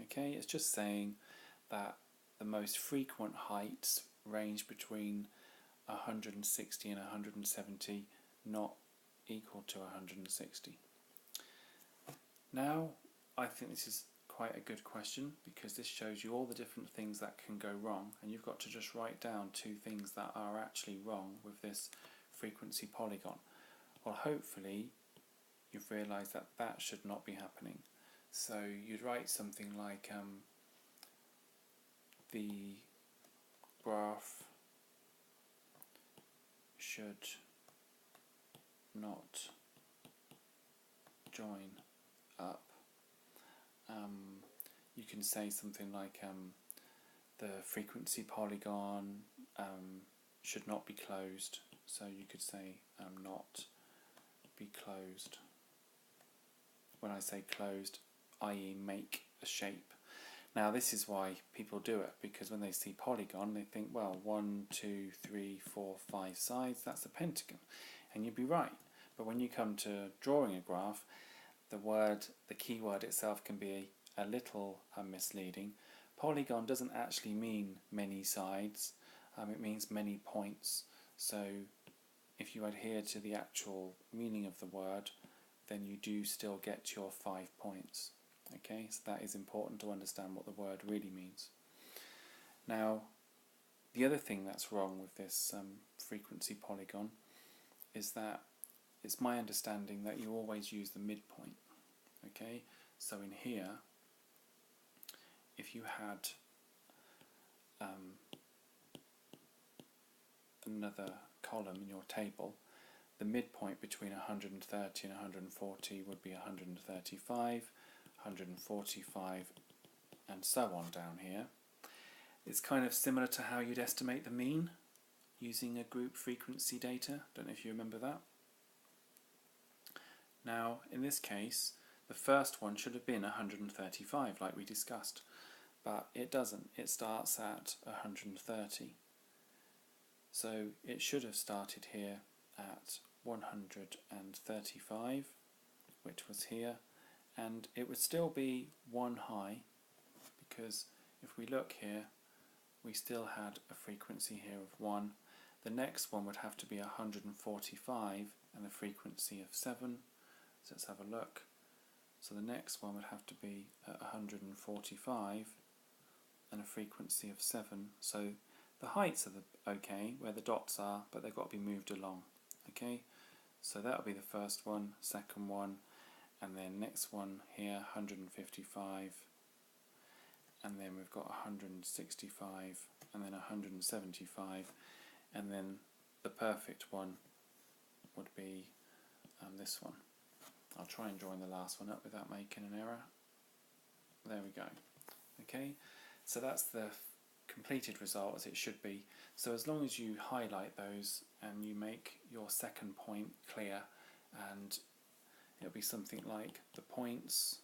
Okay, it's just saying that the most frequent heights range between 160 and 170, not equal to 160. Now, I think this is quite a good question because this shows you all the different things that can go wrong, and you've got to just write down 2 things that are actually wrong with this frequency polygon. Well, hopefully you've realised that that should not be happening. So you'd write something like the graph should not join up you can say something like the frequency polygon should not be closed. So you could say not be closed. When I say closed, i.e. make a shape. Now this is why people do it, because when they see polygon they think, well, 1, 2, 3, 4, 5 sides, that's a pentagon. And you'd be right. But when you come to drawing a graph, the keyword itself can be a little misleading. Polygon doesn't actually mean many sides, it means many points. So if you adhere to the actual meaning of the word, then you do still get your 5 points. Okay, so that is important to understand what the word really means. Now, the other thing that's wrong with this frequency polygon is that it's my understanding that you always use the midpoint. Okay, so in here, if you had another column in your table, the midpoint between 130 and 140 would be 135, 145, and so on down here. It's kind of similar to how you'd estimate the mean using a group frequency data. Don't know if you remember that. Now, in this case, the first one should have been 135, like we discussed, but it doesn't. It starts at 130. So it should have started here at 135, which was here, and it would still be one high, because if we look here, we still had a frequency here of 1. The next one would have to be 145 and a frequency of 7. So let's have a look. So the next one would have to be at 145 and a frequency of 7. So the heights are okay where the dots are, but they've got to be moved along. Okay, so that'll be the first one, second one, and then next one here 155, and then we've got 165, and then 175, and then the perfect one would be this one. I'll try and join the last one up without making an error. There we go. Okay, so that's the completed result as it should be. So as long as you highlight those and you make your second point clear, and it'll be something like the points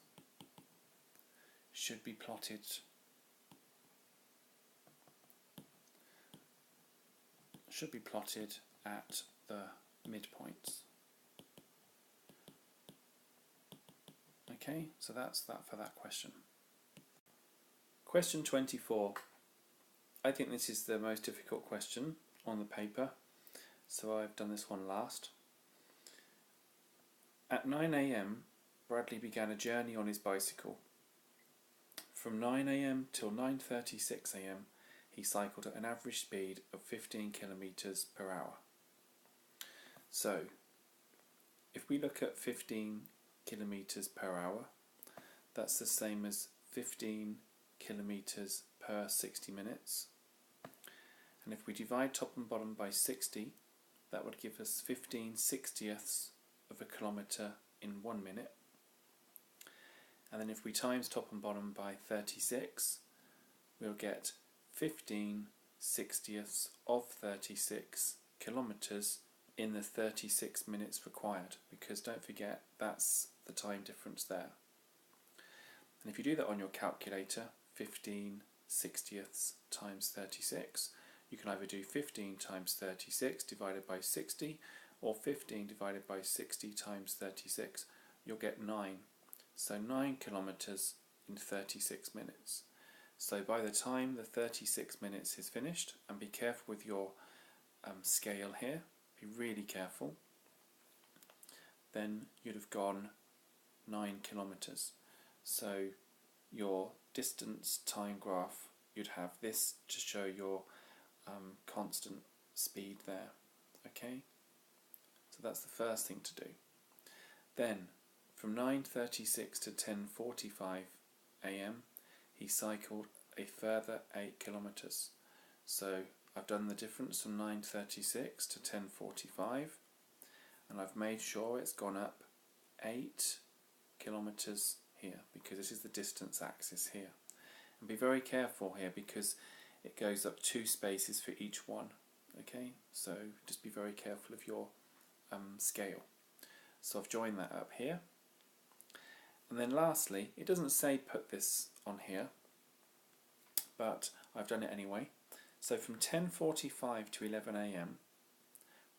should be plotted at the midpoints. Okay, so that's that for that question. Question 24. I think this is the most difficult question on the paper, so I've done this one last. At 9 AM, Bradley began a journey on his bicycle. From 9 AM till 9:36 AM, he cycled at an average speed of 15 kilometers per hour. So, if we look at 15 kilometers per hour, that's the same as 15 kilometers per 60 minutes. And if we divide top and bottom by 60, that would give us 15 sixtieths of a kilometre in 1 minute. And then if we times top and bottom by 36, we'll get 15 sixtieths of 36 kilometres in the 36 minutes required, because don't forget that's the time difference there. And if you do that on your calculator, 15 sixtieths times 36, you can either do 15 times 36 divided by 60, or 15 divided by 60 times 36. You'll get 9. So 9 kilometres in 36 minutes. So by the time the 36 minutes is finished, and be careful with your scale here, be really careful, then you'd have gone 9 kilometres. So your distance time graph, you'd have this to show your constant speed there. Okay, so that's the first thing to do. Then from 9:36 to 10:45 AM, he cycled a further 8 kilometres. So I've done the difference from 9:36 to 10:45, and I've made sure it's gone up 8 kilometres here, because this is the distance axis here. And be very careful here because it goes up 2 spaces for each one. Okay, so just be very careful of your scale. So I've joined that up here. And then lastly, it doesn't say put this on here, but I've done it anyway. So from 10:45 to 11 AM,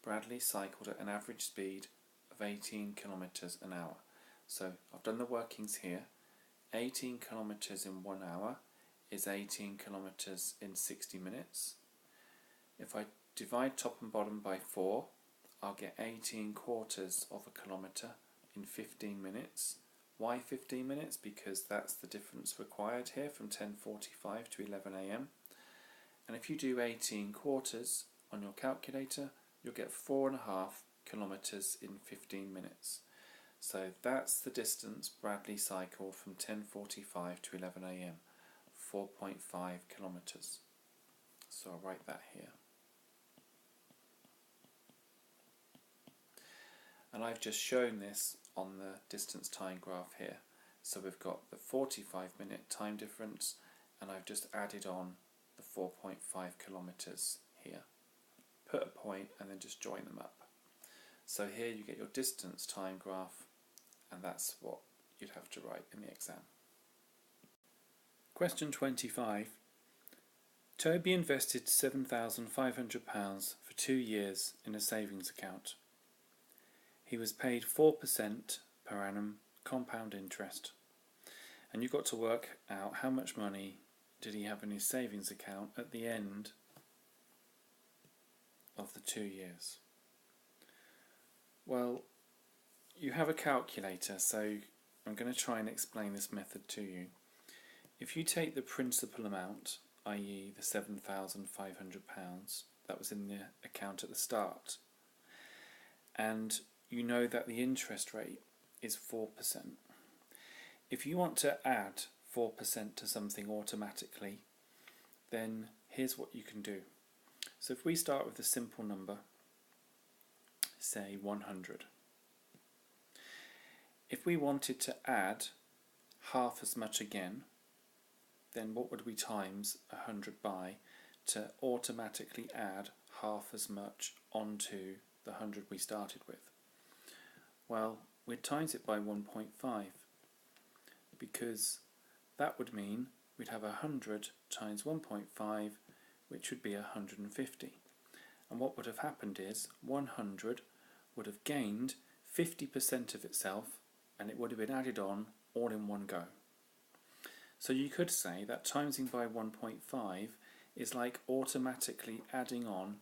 Bradley cycled at an average speed of 18 kilometres an hour. So I've done the workings here. 18 kilometres in 1 hour is 18 kilometres in 60 minutes. If I divide top and bottom by 4, I'll get 18 quarters of a kilometre in 15 minutes. Why 15 minutes? Because that's the difference required here from 10:45 to 11 AM. And if you do 18 quarters on your calculator, you'll get 4.5 kilometres in 15 minutes. So that's the distance Bradley cycled from 10:45 to 11 AM, 4.5 kilometres. So I'll write that here. And I've just shown this on the distance time graph here. So we've got the 45-minute time difference, and I've just added on the 4.5 kilometres here. Put a point and then just join them up. So here you get your distance time graph, and that's what you'd have to write in the exam. Question 25. Toby invested £7,500 for 2 years in a savings account. He was paid 4% per annum compound interest, and you got to work out how much money did he have in his savings account at the end of the 2 years. Well, you have a calculator, so I'm going to try and explain this method to you. If you take the principal amount, i.e. the £7,500 that was in the account at the start, and you know that the interest rate is 4%. If you want to add 4% to something automatically, then here's what you can do. So if we start with a simple number, say 100. If we wanted to add half as much again, then what would we times 100 by to automatically add half as much onto the 100 we started with? Well, we'd times it by 1.5, because that would mean we'd have 100 times 1.5, which would be 150. And what would have happened is 100 would have gained 50% of itself, and it would have been added on all in one go. So you could say that timesing by 1.5 is like automatically adding on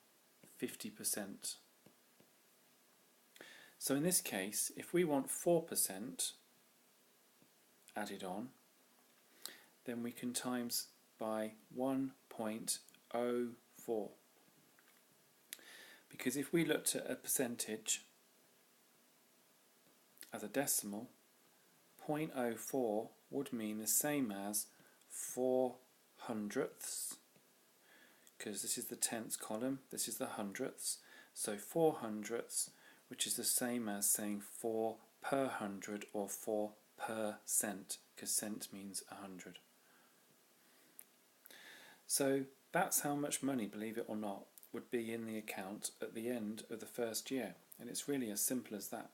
50%. So in this case, if we want 4% added on, then we can times by 1.04. Because if we looked at a percentage as a decimal, 0.04 would mean the same as 4 hundredths, because this is the tenths column, this is the hundredths, so 4 hundredths, which is the same as saying 4 per 100 or 4 per cent, because cent means 100. So that's how much money, believe it or not, would be in the account at the end of the first year, and it's really as simple as that.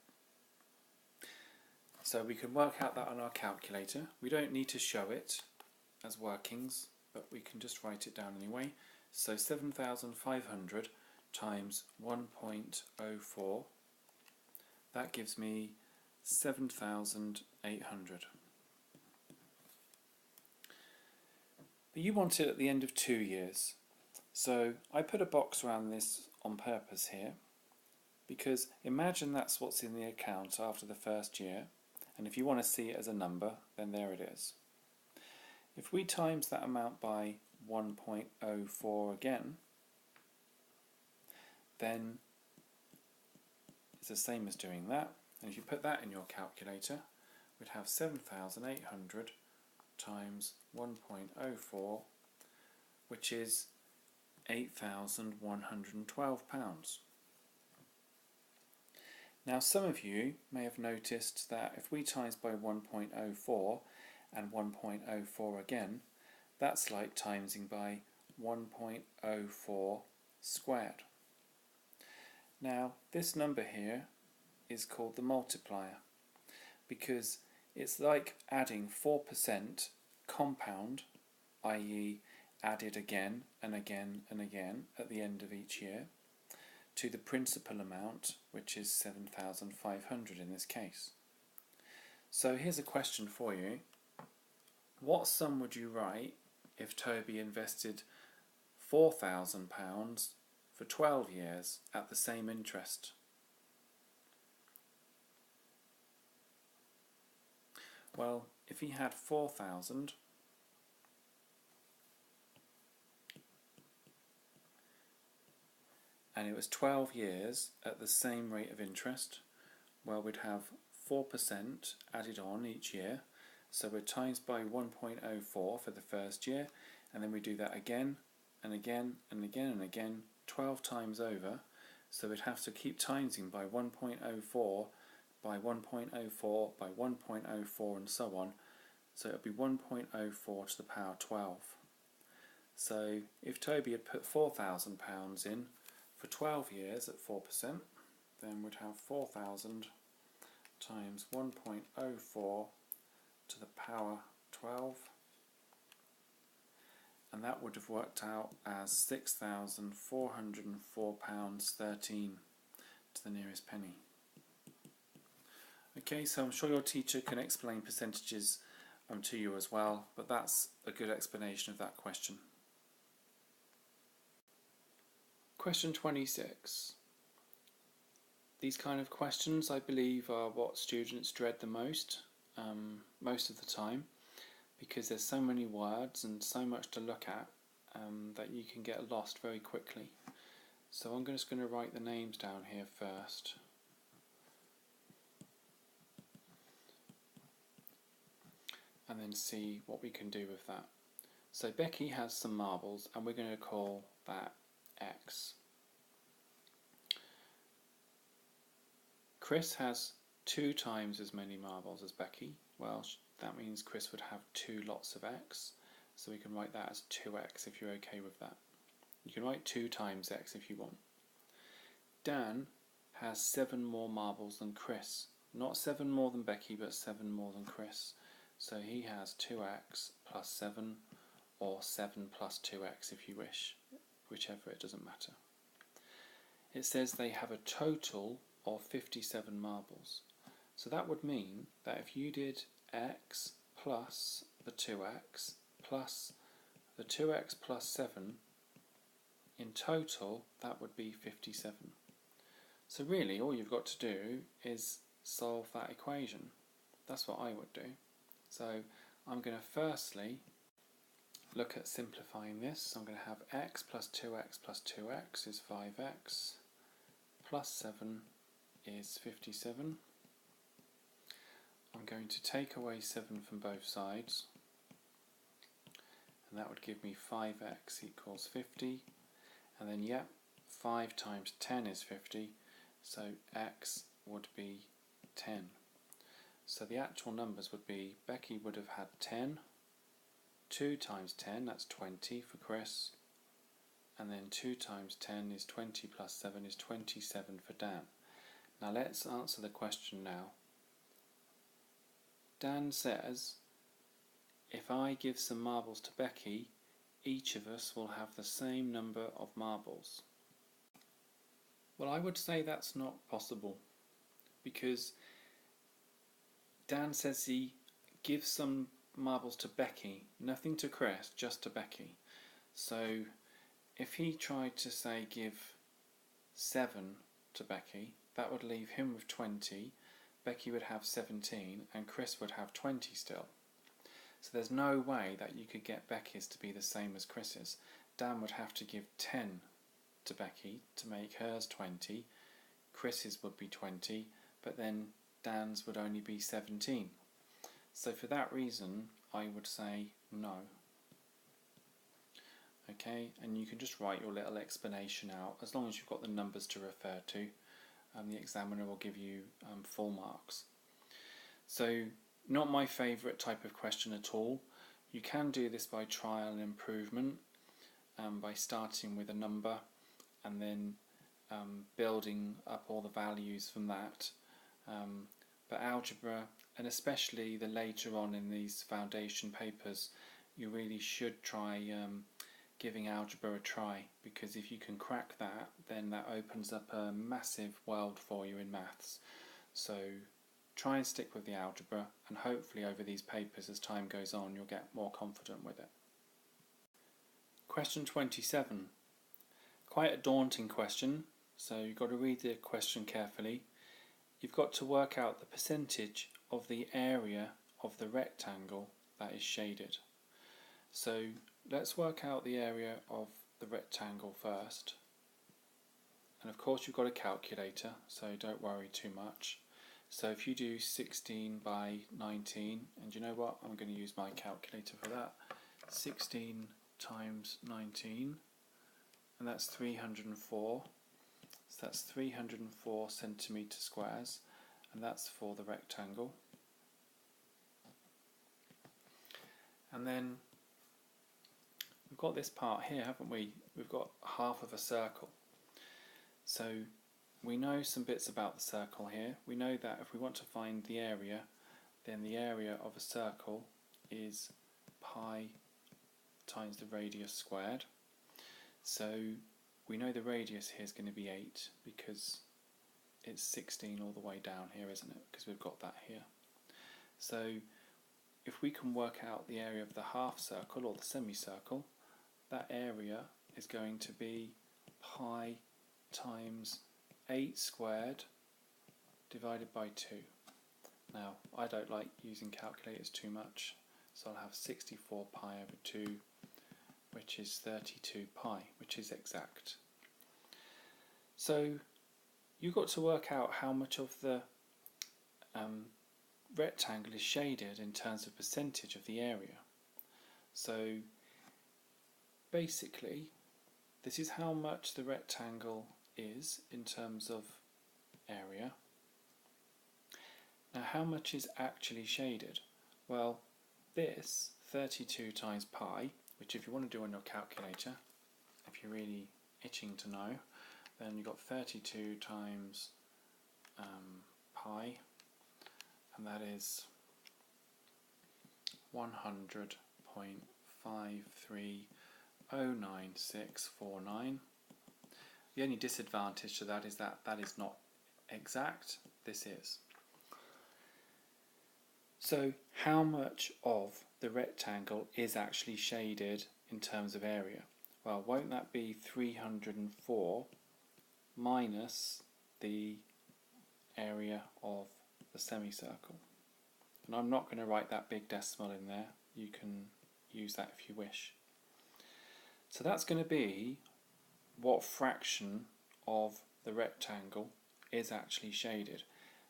So we can work out that on our calculator. We don't need to show it as workings, but we can just write it down anyway. So 7,500 times 1.04, that gives me 7,800. But you want it at the end of 2 years. So I put a box around this on purpose here, because imagine that's what's in the account after the first year, and if you want to see it as a number, then there it is. If we times that amount by 1.04 again, then it's the same as doing that, and if you put that in your calculator, we'd have 7,800 times 1.04, which is £8,112. Now some of you may have noticed that if we times by 1.04 and 1.04 again, that's like timesing by 1.04 squared. Now this number here is called the multiplier because it's like adding 4% compound, i.e. added again and again and again at the end of each year, to the principal amount, which is 7,500 in this case. So here's a question for you. What sum would you write if Toby invested £4,000 for 12 years at the same interest? Well, if he had 4,000 and it was 12 years at the same rate of interest, well, we'd have 4% added on each year, so we're times by 1.04 for the first year, and then we do that again and again and again and again 12 times over, so we'd have to keep timesing by 1.04 by 1.04 by 1.04 and so on, so it would be 1.04 to the power 12. So if Toby had put £4,000 in for 12 years at 4%, then we'd have 4,000 times 1.04 to the power 12, and that would have worked out as £6,404.13 to the nearest penny. Okay, so I'm sure your teacher can explain percentages to you as well, but that's a good explanation of that question. Question 26. These kind of questions, I believe, are what students dread the most of the time, because there's so many words and so much to look at that you can get lost very quickly. So I'm just going to write the names down here first. And then see what we can do with that. So Becky has some marbles and we're going to call that X. Chris has 2 times as many marbles as Becky. Well, that means Chris would have 2 lots of X, so we can write that as 2X if you're okay with that. You can write 2 times X if you want. Dan has 7 more marbles than Chris. Not 7 more than Becky, but 7 more than Chris. So he has 2X plus 7, or 7 plus 2X if you wish, whichever, it doesn't matter. It says they have a total of 57 marbles. So that would mean that if you did X plus the 2X plus the 2X plus 7, in total that would be 57. So really all you've got to do is solve that equation. That's what I would do. So I'm going to firstly look at simplifying this. I'm going to have X plus 2X plus 2X is 5X, plus 7 is 57. I'm going to take away 7 from both sides, and that would give me 5x equals 50, and then 5 times 10 is 50, so x would be 10. So the actual numbers would be, Becky would have had 10, 2 times 10, that's 20 for Chris, and then 2 times 10 is 20 plus 7 is 27 for Dan. Now let's answer the question now. Dan says, if I give some marbles to Becky, each of us will have the same number of marbles. Well, I would say that's not possible, because Dan says he gives some marbles to Becky, nothing to Chris, just to Becky. So if he tried to say give 7 to Becky, that would leave him with 20, Becky would have 17 and Chris would have 20 still. So there's no way that you could get Becky's to be the same as Chris's. Dan would have to give 10 to Becky to make hers 20, Chris's would be 20, but then Dan's would only be 17. So for that reason I would say no. Okay, and you can just write your little explanation out, as long as you've got the numbers to refer to. the examiner will give you full marks. So not my favourite type of question at all. You can do this by trial and improvement, by starting with a number and then building up all the values from that. But algebra, and especially the later on in these foundation papers, you really should try giving algebra a try, because if you can crack that, then that opens up a massive world for you in maths. So try and stick with the algebra, and hopefully over these papers as time goes on you'll get more confident with it. Question 27. Quite a daunting question, so you've got to read the question carefully. You've got to work out the percentage of the area of the rectangle that is shaded. So let's work out the area of the rectangle first. And of course you've got a calculator, so don't worry too much. So if you do 16 by 19, and you know what, I'm going to use my calculator for that. 16 times 19, and that's 304. So that's 304 centimetre squares, and that's for the rectangle. And then we've got this part here, haven't we? We've got half of a circle. So we know some bits about the circle here. We know that if we want to find the area, then the area of a circle is pi times the radius squared. So we know the radius here is going to be 8 because it's 16 all the way down here, isn't it? Because we've got that here. So if we can work out the area of the half circle or the semicircle, that area is going to be pi times 8 squared divided by 2. Now, I don't like using calculators too much, so I'll have 64 pi over 2, which is 32 pi, which is exact. So you've got to work out how much of the rectangle is shaded in terms of percentage of the area. So basically, this is how much the rectangle is in terms of area. Now, how much is actually shaded? Well, this 32 times pi, which if you want to do on your calculator, if you're really itching to know, then you've got 32 times pi, and that is 100.530969. The only disadvantage to that is that that is not exact. This is. So how much of the rectangle is actually shaded in terms of area? Well, won't that be 304 minus the area of the semicircle? And I'm not going to write that big decimal in there. You can use that if you wish. So that's going to be what fraction of the rectangle is actually shaded.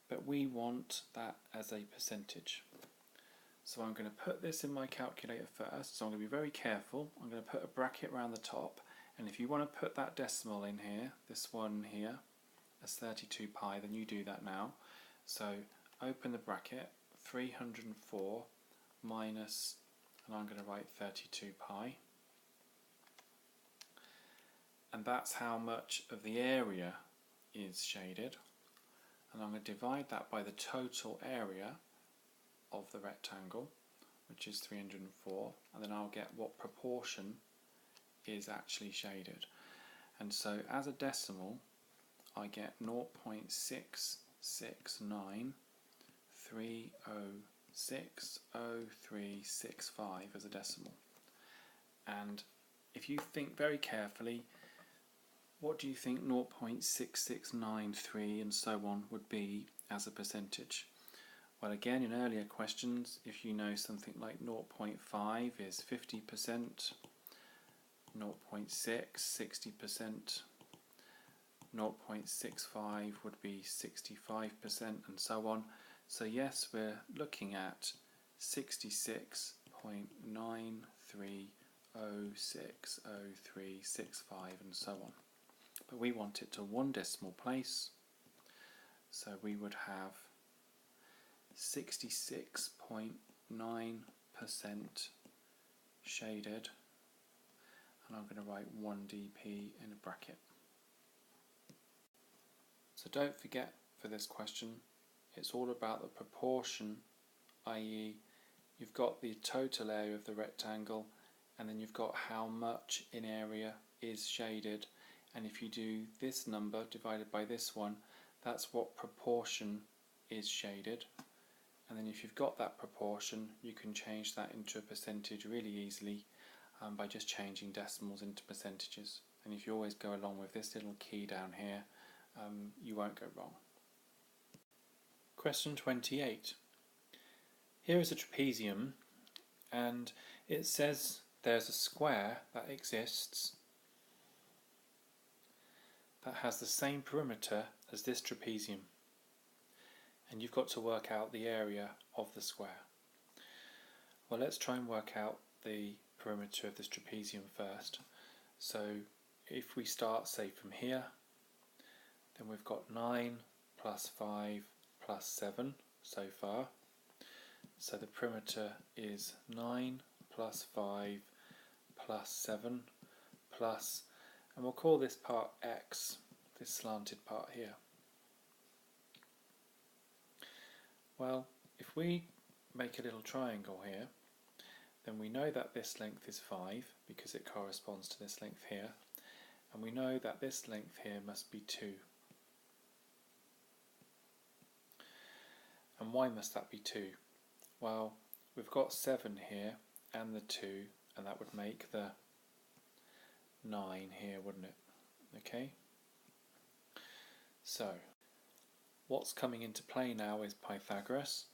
But we want that as a percentage. So I'm going to put this in my calculator first, so I'm going to be very careful. I'm going to put a bracket around the top, and if you want to put that decimal in here, this one here, as 32 pi, then you do that now. So open the bracket, 304 minus, and I'm going to write 32 pi. And that's how much of the area is shaded. And I'm going to divide that by the total area of the rectangle, which is 304, and then I'll get what proportion is actually shaded. And so as a decimal, I get 0.66930630365 as a decimal. And if you think very carefully, what do you think 0.6693 and so on would be as a percentage? Well, again, in earlier questions, if you know something like 0.5 is 50%, 0.6, 60%, 0.65 would be 65%, and so on. So yes, we're looking at 66.93060365 and so on. But we want it to one decimal place, So we would have 66.9% shaded, and I'm going to write 1 dp in a bracket. So don't forget for this question, it's all about the proportion, i.e. you've got the total area of the rectangle and then you've got how much in area is shaded, and if you do this number divided by this one, that's what proportion is shaded, and then if you've got that proportion you can change that into a percentage really easily by just changing decimals into percentages. And if you always go along with this little key down here, you won't go wrong. Question 28. Here is a trapezium and it says there's a square that exists that has the same perimeter as this trapezium, and you've got to work out the area of the square. Well, let's try and work out the perimeter of this trapezium first. So if we start, say, from here, then we've got 9 plus 5 plus 7 so far. So the perimeter is 9 plus 5 plus 7 plus, and we'll call this part x, this slanted part here. Well, if we make a little triangle here, then we know that this length is 5 because it corresponds to this length here, and we know that this length here must be 2. And why must that be 2? Well, we've got 7 here and the 2, and that would make the 9 here, wouldn't it? Okay. So what's coming into play now is Pythagoras.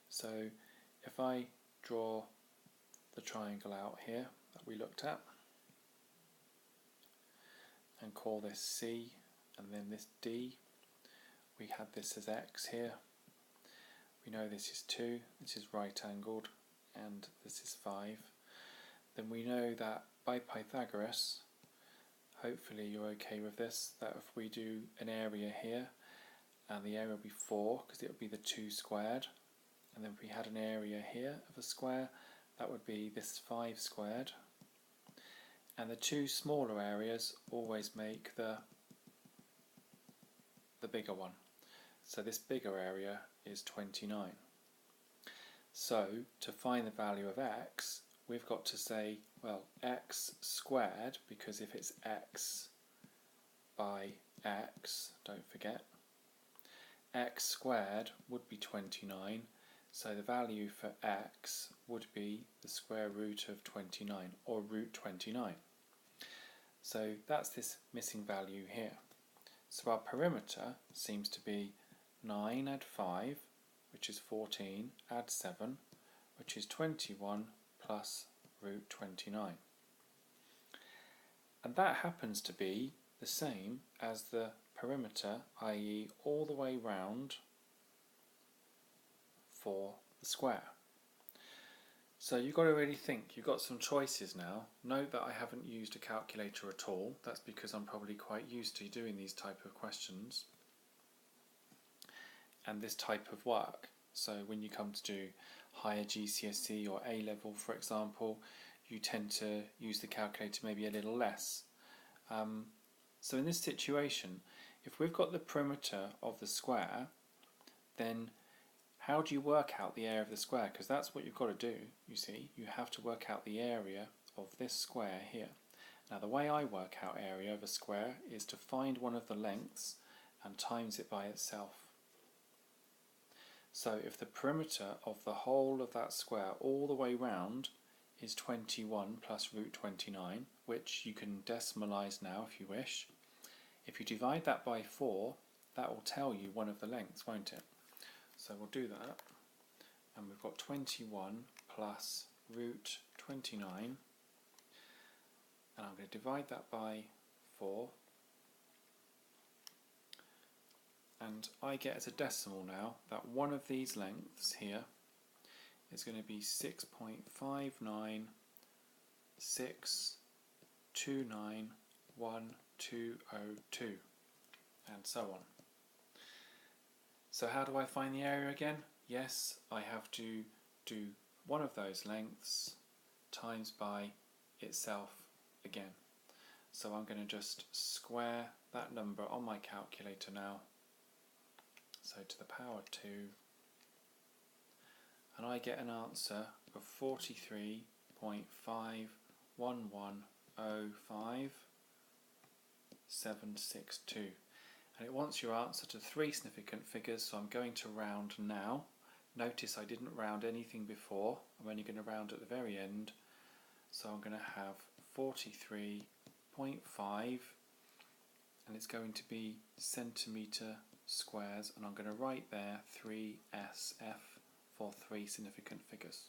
So if I draw the triangle out here that we looked at and call this C and then this D, we had this as x here. We know this is 2, this is right angled, and this is 5. Then we know that by Pythagoras, hopefully you're okay with this, that if we do an area here, and the area will be 4 because it would be the 2 squared, and then if we had an area here of a square, that would be this 5 squared, and the 2 smaller areas always make the bigger one. So this bigger area is 29. So to find the value of x, we've got to say, well, x squared, because if it's x by x, don't forget, x squared would be 29, so the value for x would be the square root of 29, or root 29. So that's this missing value here. So our perimeter seems to be 9 add 5, which is 14, add 7, which is 21, plus root 29. And that happens to be the same as the perimeter, i.e. all the way round for the square. So you've got to really think, you've got some choices now. Note that I haven't used a calculator at all, that's because I'm probably quite used to doing these type of questions and this type of work. So when you come to do higher GCSE or A level, for example, you tend to use the calculator maybe a little less. So in this situation, if we've got the perimeter of the square, then how do you work out the area of the square? Because that's what you've got to do, you see. You have to work out the area of this square here. Now the way I work out area of a square is to find one of the lengths and times it by itself. So if the perimeter of the whole of that square all the way round is 21 plus root 29, which you can decimalize now if you wish, if you divide that by 4, that will tell you one of the lengths, won't it? So we'll do that, and we've got 21 plus root 29, and I'm going to divide that by 4, and I get as a decimal now that one of these lengths here is going to be 6.596291202, and so on. So how do I find the area again? Yes, I have to do one of those lengths times by itself again. So I'm going to just square that number on my calculator now. So to the power 2, and I get an answer of 43.51105.762. And it wants your answer to 3 significant figures, so I'm going to round now. Notice I didn't round anything before, I'm only going to round at the very end. So I'm going to have 43.5, and it's going to be centimetre squares, and I'm going to write there 3SF for 3 significant figures.